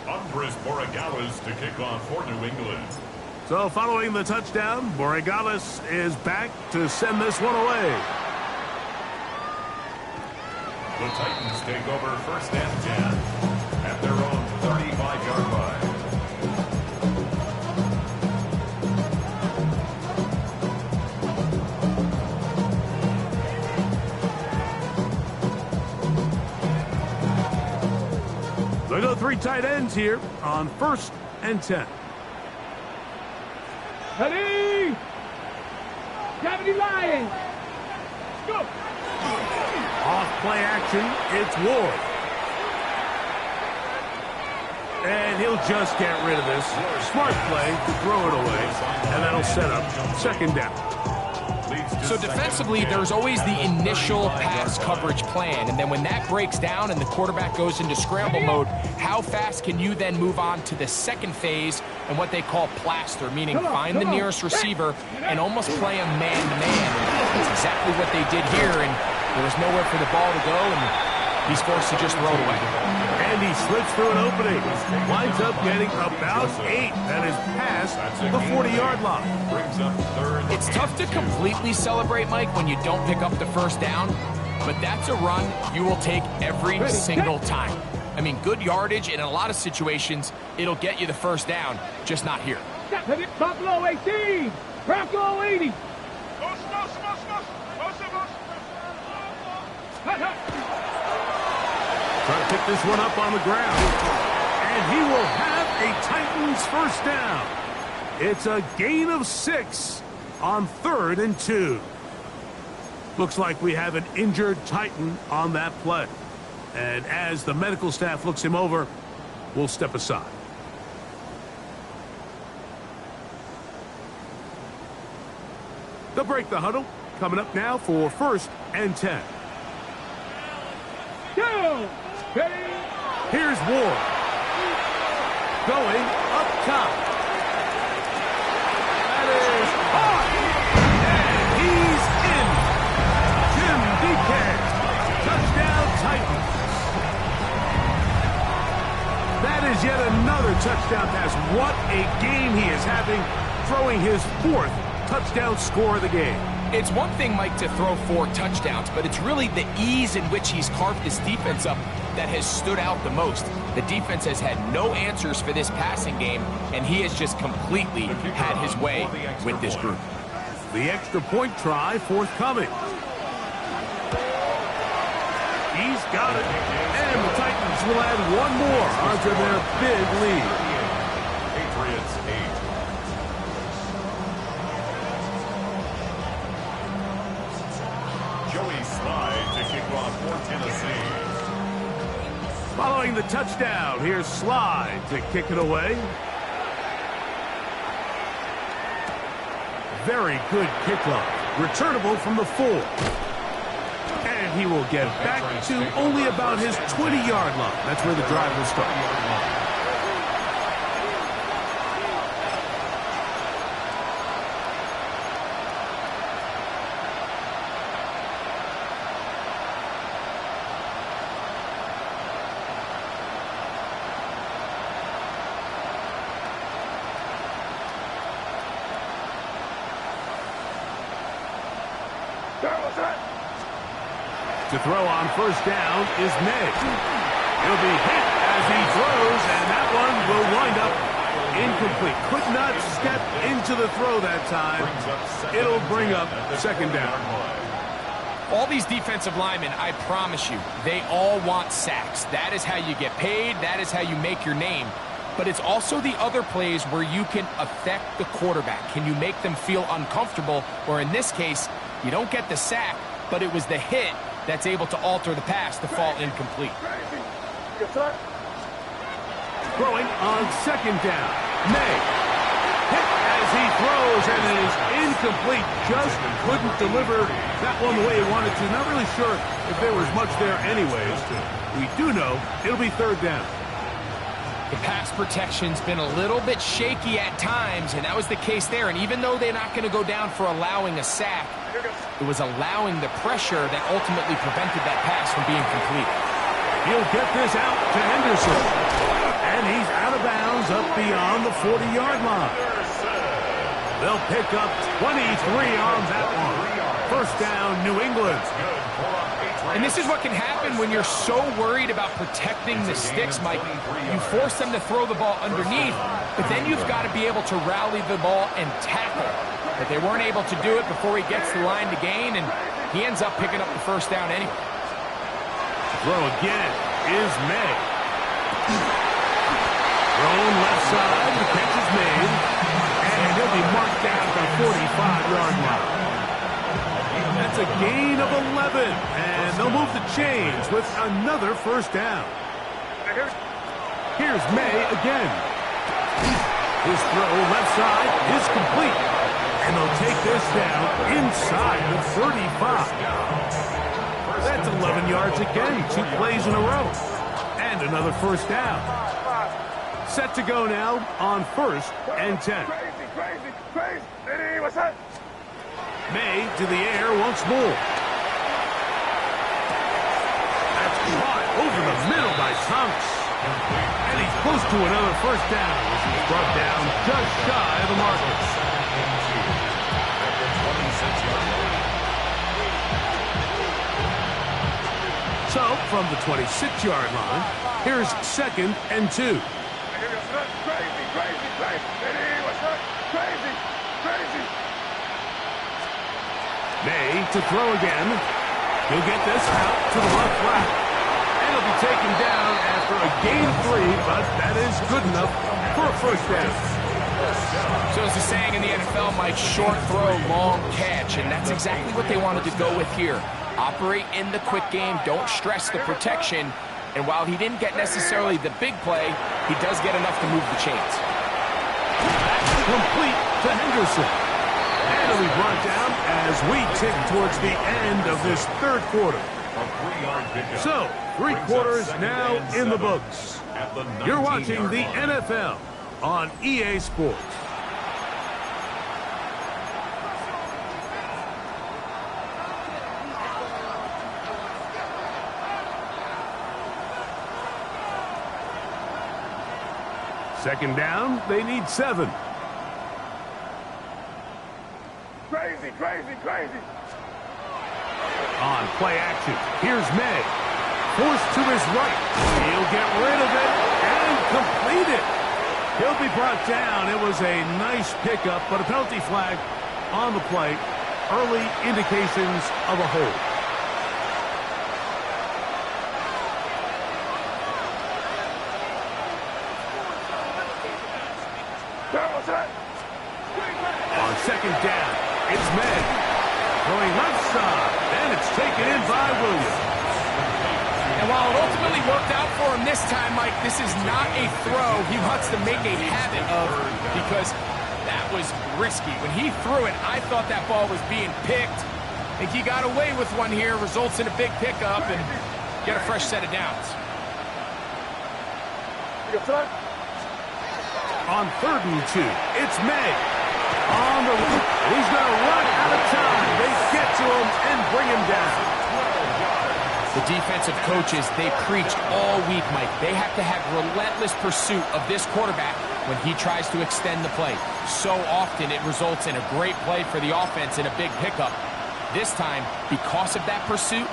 Andres Borregales to kick off for New England. So following the touchdown, Borregales is back to send this one away. The Titans take over 1st and 10 at their own 35-yard line. They go 3 tight ends here on 1st and 10. Ready? Gravity Lions. Go. Off play action, it's Ward. And he'll just get rid of this. Smart play to throw it away, and that'll set up second down. So defensively, there's always the initial pass coverage plan, and then when that breaks down and the quarterback goes into scramble mode, how fast can you then move on to the second phase and what they call plaster, meaning find the nearest receiver and almost play a man-to-man. That's exactly what they did here, and there was nowhere for the ball to go, and he's forced to just throw it away. And he slips through an opening. Winds up getting about 8. That is past the 40-yard line. It's tough to completely celebrate, Mike, when you don't pick up the first down, but that's a run you will take every single time. I mean, good yardage, and in a lot of situations, it'll get you the first down, just not here. Buffalo 18, Bronco 80. Trying to pick this one up on the ground. And he will have a Titans first down. It's a gain of 6 on 3rd and 2. Looks like we have an injured Titan on that play. And as the medical staff looks him over, we'll step aside. They'll break the huddle. Coming up now for 1st and 10. Go! Here's Ward. Going up top. That is hot. And he's in. Jim DK. Touchdown Titans. That is yet another touchdown pass. What a game he is having, throwing his 4th touchdown score of the game. It's one thing, Mike, to throw 4 touchdowns, but it's really the ease in which he's carved this defense up that has stood out the most. The defense has had no answers for this passing game, and he has just completely had his way with this group. The extra point try forthcoming. He's got it. And the Titans will add one more onto their big lead. Patriots 8. Joey Slye to kick off for Tennessee. Following the touchdown, here's Slye to kick it away. Very good kickoff. Returnable from the 4. And he will get back to only about his 20-yard line. That's where the drive will start. To throw on first down is May. He'll be hit as he throws, and that one will wind up incomplete. Could not step into the throw that time. It'll bring up second down. All these defensive linemen, I promise you, they all want sacks. That is how you get paid. That is how you make your name. But it's also the other plays where you can affect the quarterback. Can you make them feel uncomfortable? Or in this case, you don't get the sack, but it was the hit that's able to alter the pass to fall incomplete. Throwing on second down. May. Hit as he throws, and it is incomplete. Just couldn't deliver that one the way he wanted to. Not really sure if there was much there anyways. We do know it'll be third down. The pass protection's been a little bit shaky at times, and that was the case there. And even though they're not going to go down for allowing a sack, it was allowing the pressure that ultimately prevented that pass from being complete. He'll get this out to Henderson. And he's out of bounds up beyond the 40-yard line. They'll pick up 23 on that one. First down, New England. And this is what can happen when you're so worried about protecting the sticks, Mike. You force them to throw the ball underneath, but then you've got to be able to rally the ball and tackle. But they weren't able to do it before he gets the line to gain, and he ends up picking up the first down anyway. Throw again is May. Thrown left side, the catch is made, and he'll be marked down at the 45-yard line. That's a gain of 11, and they'll move the chains with another first down. Here's May again. His throw left side is complete. And they'll take this down inside the 35. That's 11 yards again, 2 plays in a row. And another first down. Set to go now on 1st and 10. Crazy. Hey, what's that? May to the air once more. That's caught over the middle by Thomas. And he's close to another first down as he's brought down just shy of the marker. So, from the 26-yard line, here's 2nd and 2. Crazy. May to throw again. He'll get this out to the left flat. And he'll be taken down after a gain of 3, but that is good enough for a first down. So as the saying in the NFL, Mike, short throw, long catch, and that's exactly what they wanted to go with here. Operate in the quick game, don't stress the protection, and while he didn't get necessarily the big play, he does get enough to move the chains. That's complete to Henderson. And he'll be brought down as we tick towards the end of this 3rd quarter. So, 3 quarters now in the books. You're watching the NFL on EA Sports. Second down, they need 7. Crazy. On play action, here's May. Forced to his right. He'll get rid of it and complete it. He'll be brought down. It was a nice pickup, but a penalty flag on the play. Early indications of a hold. On second down, it's May. Going left side, and it's taken in by Williams. And while it ultimately worked out for him this time, Mike, this is not a throw he wants to make a habit of because that was risky. When he threw it, I thought that ball was being picked. I think he got away with one here, results in a big pickup, and get a fresh set of downs. On 3rd and 2, it's May. On the loop, he's going to run out of time. They get to him and bring him down. The defensive coaches, they preached all week, Mike. They have to have relentless pursuit of this quarterback when he tries to extend the play. So often it results in a great play for the offense and a big pickup. This time, because of that pursuit,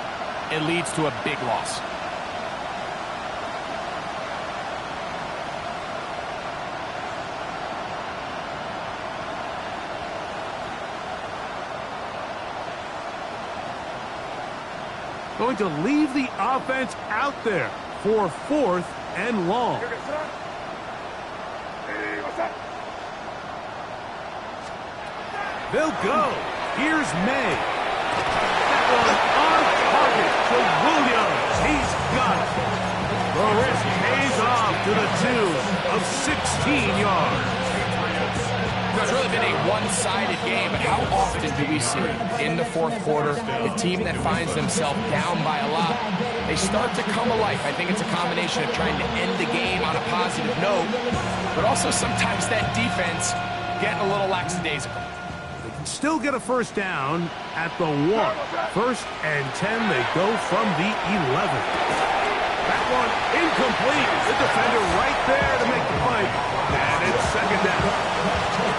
it leads to a big loss. Going to leave the offense out there for 4th and long. They'll go. Here's May. That one on target to Williams. He's got it. The risk pays off to the tune of 16 yards. It's really been a one-sided game, but how often do we see in the 4th quarter a team that finds themselves down by a lot, they start to come alive. I think it's a combination of trying to end the game on a positive note, but also sometimes that defense getting a little lackadaisical. They can still get a first down at the 1. 1st and 10, they go from the 11. That one incomplete. The defender right there to make the play. And it's 2nd down.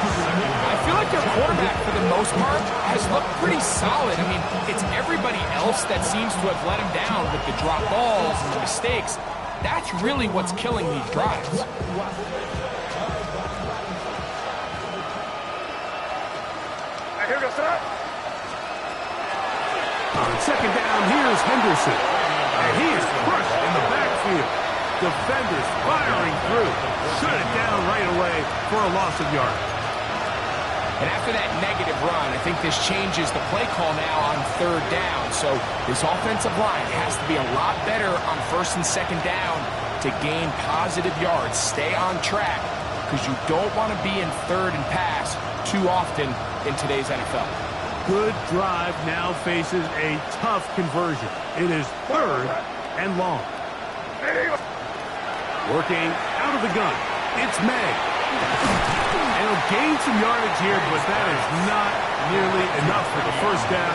I feel like their quarterback, for the most part, has looked pretty solid. I mean, it's everybody else that seems to have let him down with the drop balls and the mistakes. That's really what's killing these drives. On 2nd down, here's Henderson. And he is crushed in the backfield. Defenders firing through. Shut it down right away for a loss of yardage. And after that negative run, I think this changes the play call now on 3rd down. So this offensive line has to be a lot better on 1st and 2nd down to gain positive yards. Stay on track, because you don't want to be in third and pass too often in today's NFL. Good drive now faces a tough conversion. It is third and long. Working out of the gun. It's May. And he'll gain some yardage here, but that is not nearly enough for the first down.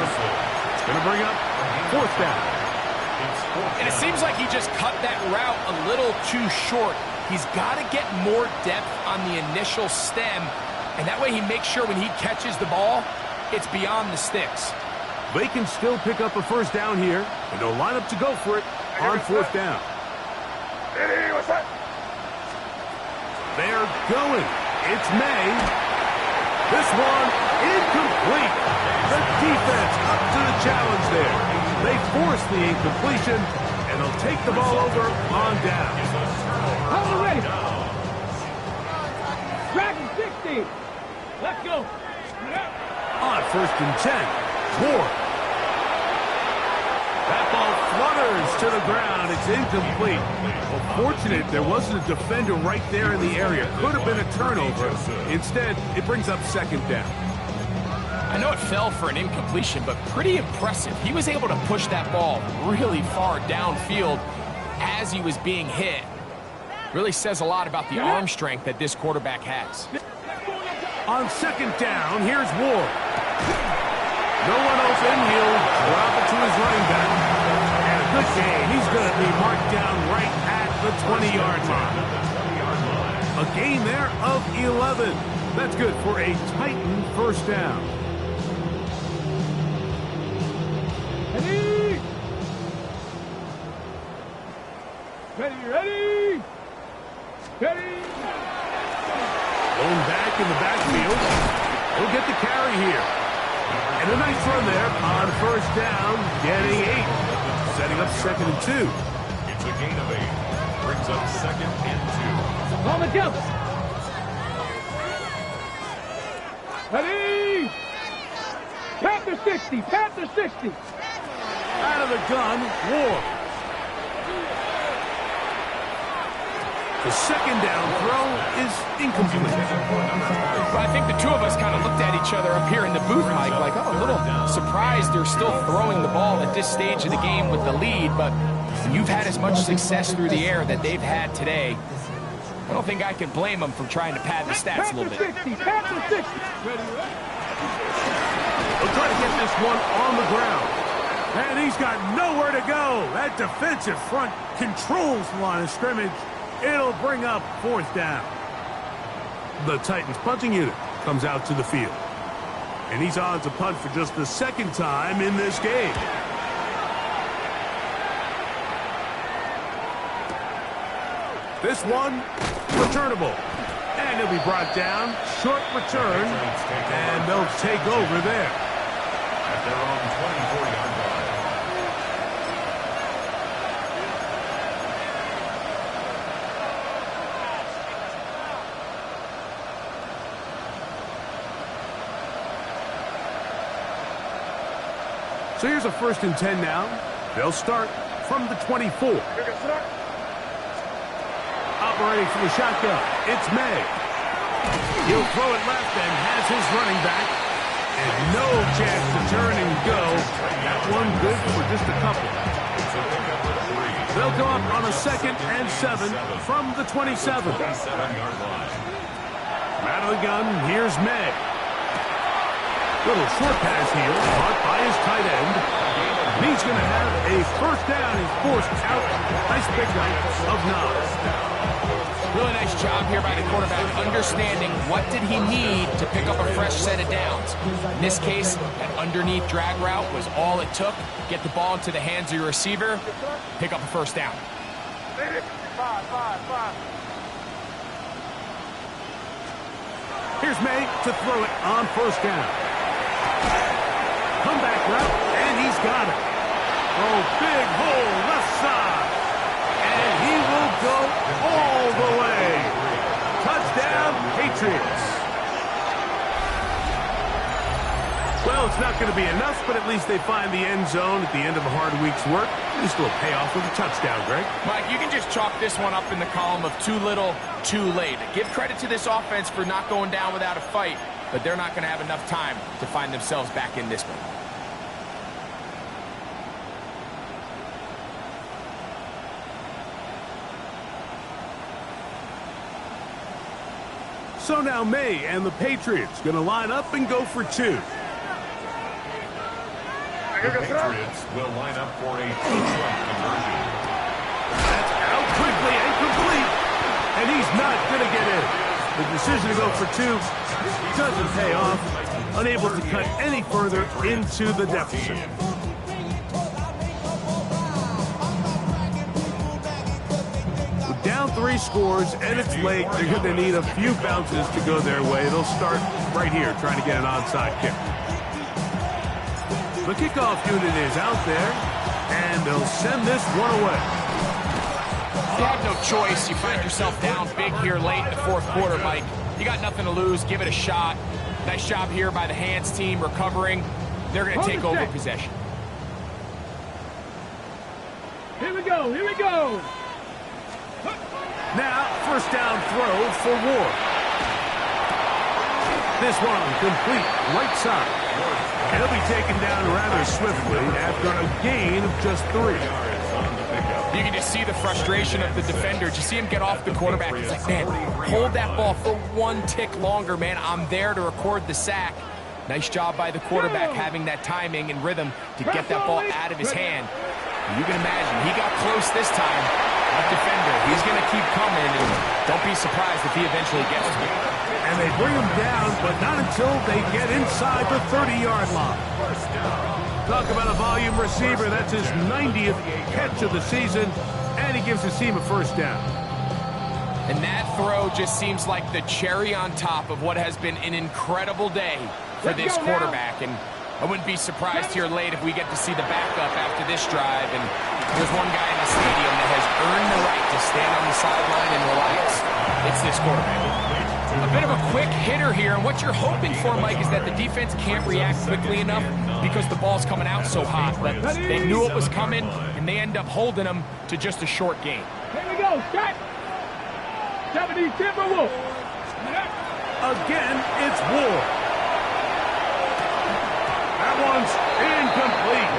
It's going to bring up fourth down. And it seems like he just cut that route a little too short. He's got to get more depth on the initial stem, and that way he makes sure when he catches the ball, it's beyond the sticks. They can still pick up a first down here, and they'll line up to go for it on fourth down. They're going. It's May. This one incomplete. The defense up to the challenge there. They force the incompletion, and they'll take the ball over on down. Hold ready. Dragon 60. Let's go. On first and 10, Ward. That ball flutters to the ground. It's incomplete. Well, fortunate there wasn't a defender right there in the area. Could have been a turnover. Instead, it brings up second down. I know it fell for an incompletion, but pretty impressive. He was able to push that ball really far downfield as he was being hit. Really says a lot about the arm strength that this quarterback has. On second down, here's Ward. No one open. He'll drop it to his running back. And a good gain. He's going to be marked down right at the 20-yard line. A gain there of 11. That's good for a Titan first down. Ready? Ready? Ready? Going back in the backfield. He'll get the carry here. And a nice run there on first down, getting 8. Setting up second and 2. It's a gain of 8. Brings up second and 2. On the jump. Ready? Panther 60. Panther 60. Out of the gun, Ward. The second down throw is incomplete. But I think the two of us kind of looked at each other up here in the booth, Mike, like, oh, a little surprised they're still throwing the ball at this stage of the game with the lead. But when you've had as much success through the air that they've had today, I don't think I can blame them for trying to pad the stats a little bit. Panther 60. They'll try to get this one on the ground. And he's got nowhere to go. That defensive front controls the line of scrimmage. It'll bring up fourth down. The Titans punting unit comes out to the field. And he's on to punt for just the second time in this game. This one, returnable. And he'll be brought down. Short return. And they'll take over there. At their own 24-yard line. So here's a first and 10 now. They'll start from the 24. Operating from the shotgun, it's May. He'll throw it left and has his running back. And no chance to turn and go. That one good for just a couple. They'll go up on a second and 7 from the 27. 7-yard line. Out of the gun, here's May. Little short pass here, caught by his tight end. He's going to have a first down and forced out. Nice pickup of 9. Really nice job here by the quarterback, understanding what did he need to pick up a fresh set of downs. In this case, that underneath drag route was all it took. Get the ball into the hands of your receiver, pick up a first down. Here's May to throw it on first down. Comeback route, and he's got it. Oh, big hole left side. And he will go all the way. Touchdown, Patriots. Well, Well, it's not going to be enough, but at least they find the end zone at the end of a hard week's work. At least it'll pay off with a touchdown, Greg. Mike, you can just chalk this one up in the column of too little, too late. Give credit to this offense for not going down without a fight, but they're not going to have enough time to find themselves back in this one. So now May and the Patriots going to line up and go for two. The Patriots will line up for a two-point conversion. That's out quickly and complete, and he's not going to get in. The decision to go for two doesn't pay off, unable to cut any further into the deficit. With down 3 scores and it's late, they're going to need a few bounces to go their way. They'll start right here trying to get an onside kick. The kickoff unit is out there, and they'll send this one away. You have no choice. You find yourself down big here late in the fourth quarter, Mike. You got nothing to lose. Give it a shot. Nice job here by the hands team recovering. They're going to take over possession. Here we go. Here we go. Now, first down throw for Ward. This one complete right side. And he'll be taken down rather swiftly after a gain of just 3. You can just see the frustration of the defender. You see him get off the quarterback. He's like, man, hold that ball for 1 tick longer, man. I'm there to record the sack. Nice job by the quarterback having that timing and rhythm to get that ball out of his hand. You can imagine, he got close this time. That defender, he's going to keep coming, and don't be surprised if he eventually gets to it. And they bring him down, but not until they get inside the 30-yard line. Talk about a volume receiver. That's his 90th catch of the season, and he gives his team a first down. And that throw just seems like the cherry on top of what has been an incredible day for this quarterback. And I wouldn't be surprised here late if we get to see the backup after this drive. And there's one guy in the stadium that has earned the right to stand on the sideline and relax. It's this quarterback. A bit of a quick hitter here, and what you're hoping for, Mike, is that the defense can't react quickly enough because the ball's coming out so hot. But they knew it was coming, and they end up holding them to just a short gain. Here we go. Start. 70 Timberwolves. Again, it's Ward. That one's incomplete.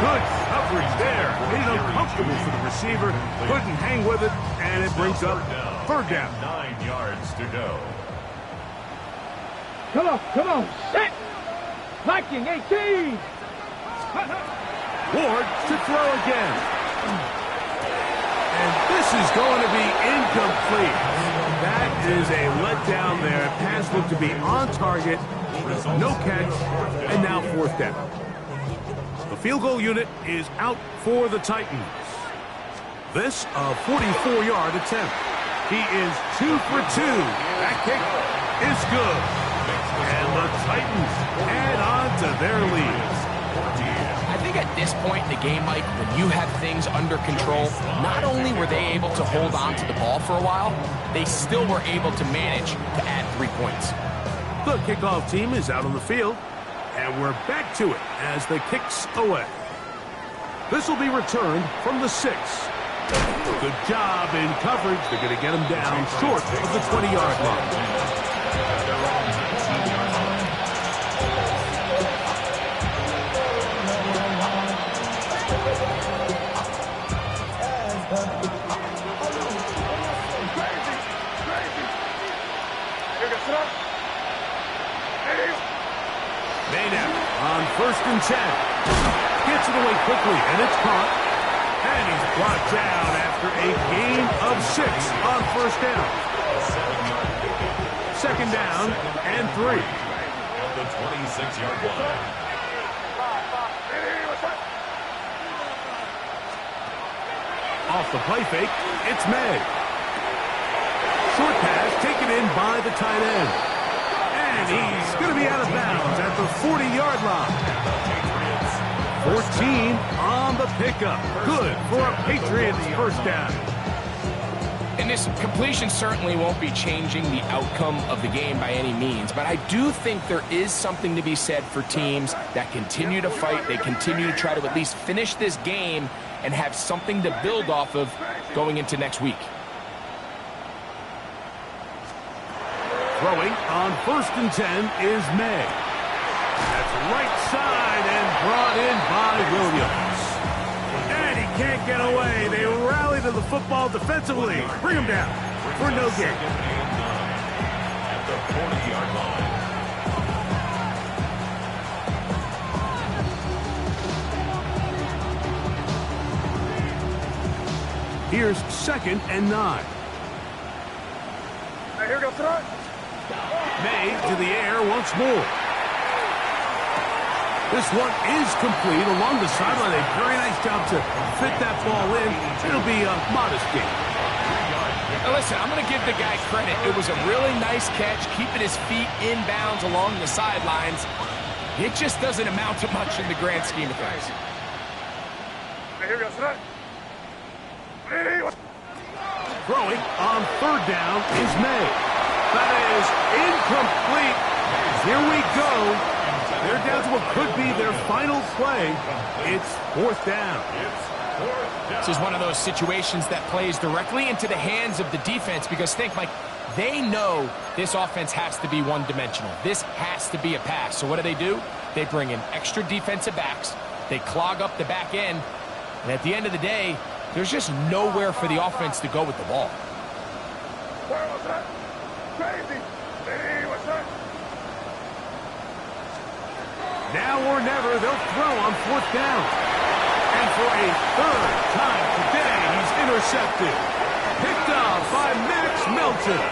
Good coverage there. Made it uncomfortable for the receiver. Couldn't hang with it, and it brings up third down. 9 yards to go. Come on, come on. Set. Viking 18. Ward to throw again. And this is going to be incomplete. That is a letdown there. Pass looked to be on target. No catch, and now fourth down. The field goal unit is out for the Titans. This a 44-yard attempt. He is 2 for 2. That kick is good. And the Titans add on to their lead. I think at this point in the game, Mike, when you have things under control, not only were they able to hold on to the ball for a while, they still were able to manage to add 3 points. The kickoff team is out on the field, and we're back to it as the kick's away. This will be returned from the 6. Good job in coverage. They're going to get him down short of the 20-yard line. Maynard on 1st and 10. Gets it away quickly, and it's caught. And he's brought down after a gain of 6 on first down. Second down and 3. At the 26-yard line. Off the play fake, it's May. Short pass taken in by the tight end. And he's going to be out of bounds at the 40-yard line. 14 on the pickup. Good for a Patriots first down. And And this completion certainly won't be changing the outcome of the game by any means, but I do think there is something to be said for teams that continue to fight. They continue to try to at least finish this game and have something to build off of going into next week. Throwing on 1st and 10 is May. That's right side and brought in by Williams. And he can't get away. They rally to the football defensively. Bring him down for no gain. At the 40-yard line. Here's 2nd and 9. Hey, here we go, throw it. May to the air once more. This one is complete along the sideline. A very nice job to fit that ball in. It'll be a modest gain. Now listen, I'm going to give the guy credit. It was a really nice catch, keeping his feet inbounds along the sidelines. It just doesn't amount to much in the grand scheme of things. Hey, here we go, throw it. Hey, what? Throwing on 3rd down is May. That is incomplete. Here we go. They're down to what could be their final play. It's 4th down. This is one of those situations that plays directly into the hands of the defense because think, Mike, they know this offense has to be one-dimensional. This has to be a pass. So what do? They bring in extra defensive backs. They clog up the back end. And at the end of the day, there's just nowhere for the offense to go with the ball. Where was that? Crazy. Hey, what's that? Now or never, they'll throw on 4th down. And for a 3rd time today, he's intercepted. Picked up by Max Melton.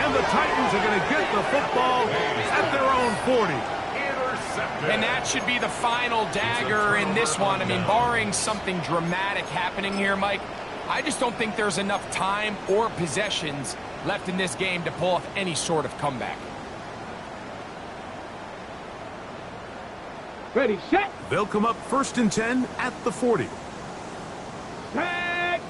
And the Titans are going to get the football at their own 40. And that should be the final dagger in this one. I mean, barring something dramatic happening here, Mike, I just don't think there's enough time or possessions left in this game to pull off any sort of comeback. Ready, set. They'll come up 1st and 10 at the 40. Tag.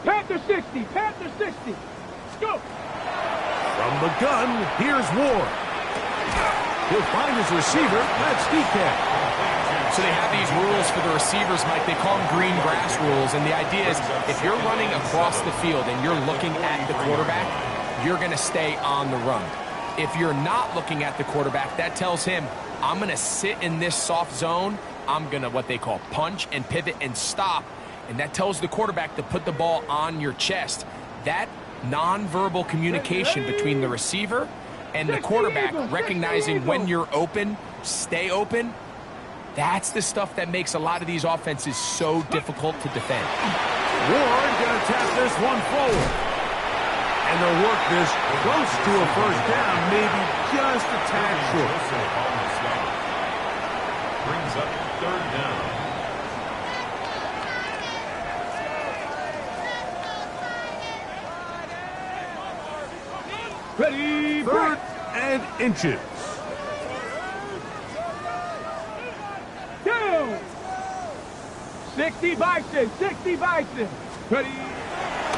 Panther 60. Panther 60. Let's go. From the gun, here's Ward. He'll find his receiver. That's DK. So they have these rules for the receivers, Mike. They call them green grass rules. And the idea is if you're running across the field and you're looking at the quarterback, you're going to stay on the run. If you're not looking at the quarterback, that tells him, I'm going to sit in this soft zone. I'm going to what they call punch and pivot and stop. And that tells the quarterback to put the ball on your chest. That nonverbal communication between the receiver and the quarterback, recognizing when you're open, stay open, that's the stuff that makes a lot of these offenses so difficult to defend. Ward going to tap this one forward. And they'll work this close to a 1st down, maybe just a tad short. Brings up 3rd down. Ready, 3rd and inches. down. 60 Bison. 60 Bison. Ready.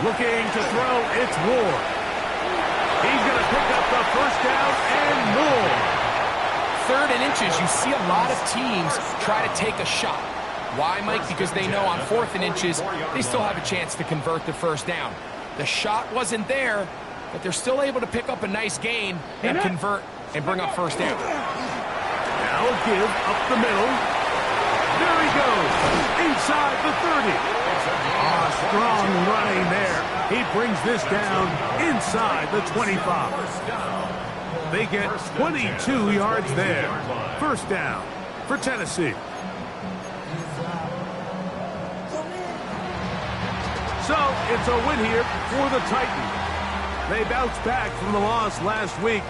Looking to throw, it's Ward. He's going to pick up the 1st down and more. 3rd and inches, you see a lot of teams try to take a shot. Why, Mike? Because they know on 4th and inches, they still have a chance to convert the 1st down. The shot wasn't there, but they're still able to pick up a nice gain and convert and bring up 1st down. Now a give up the middle. There he goes, inside the 30. Strong running there. He brings this down inside the 25. They get 22 yards there. 1st down for Tennessee. So it's a win here for the Titans. They bounced back from the loss last week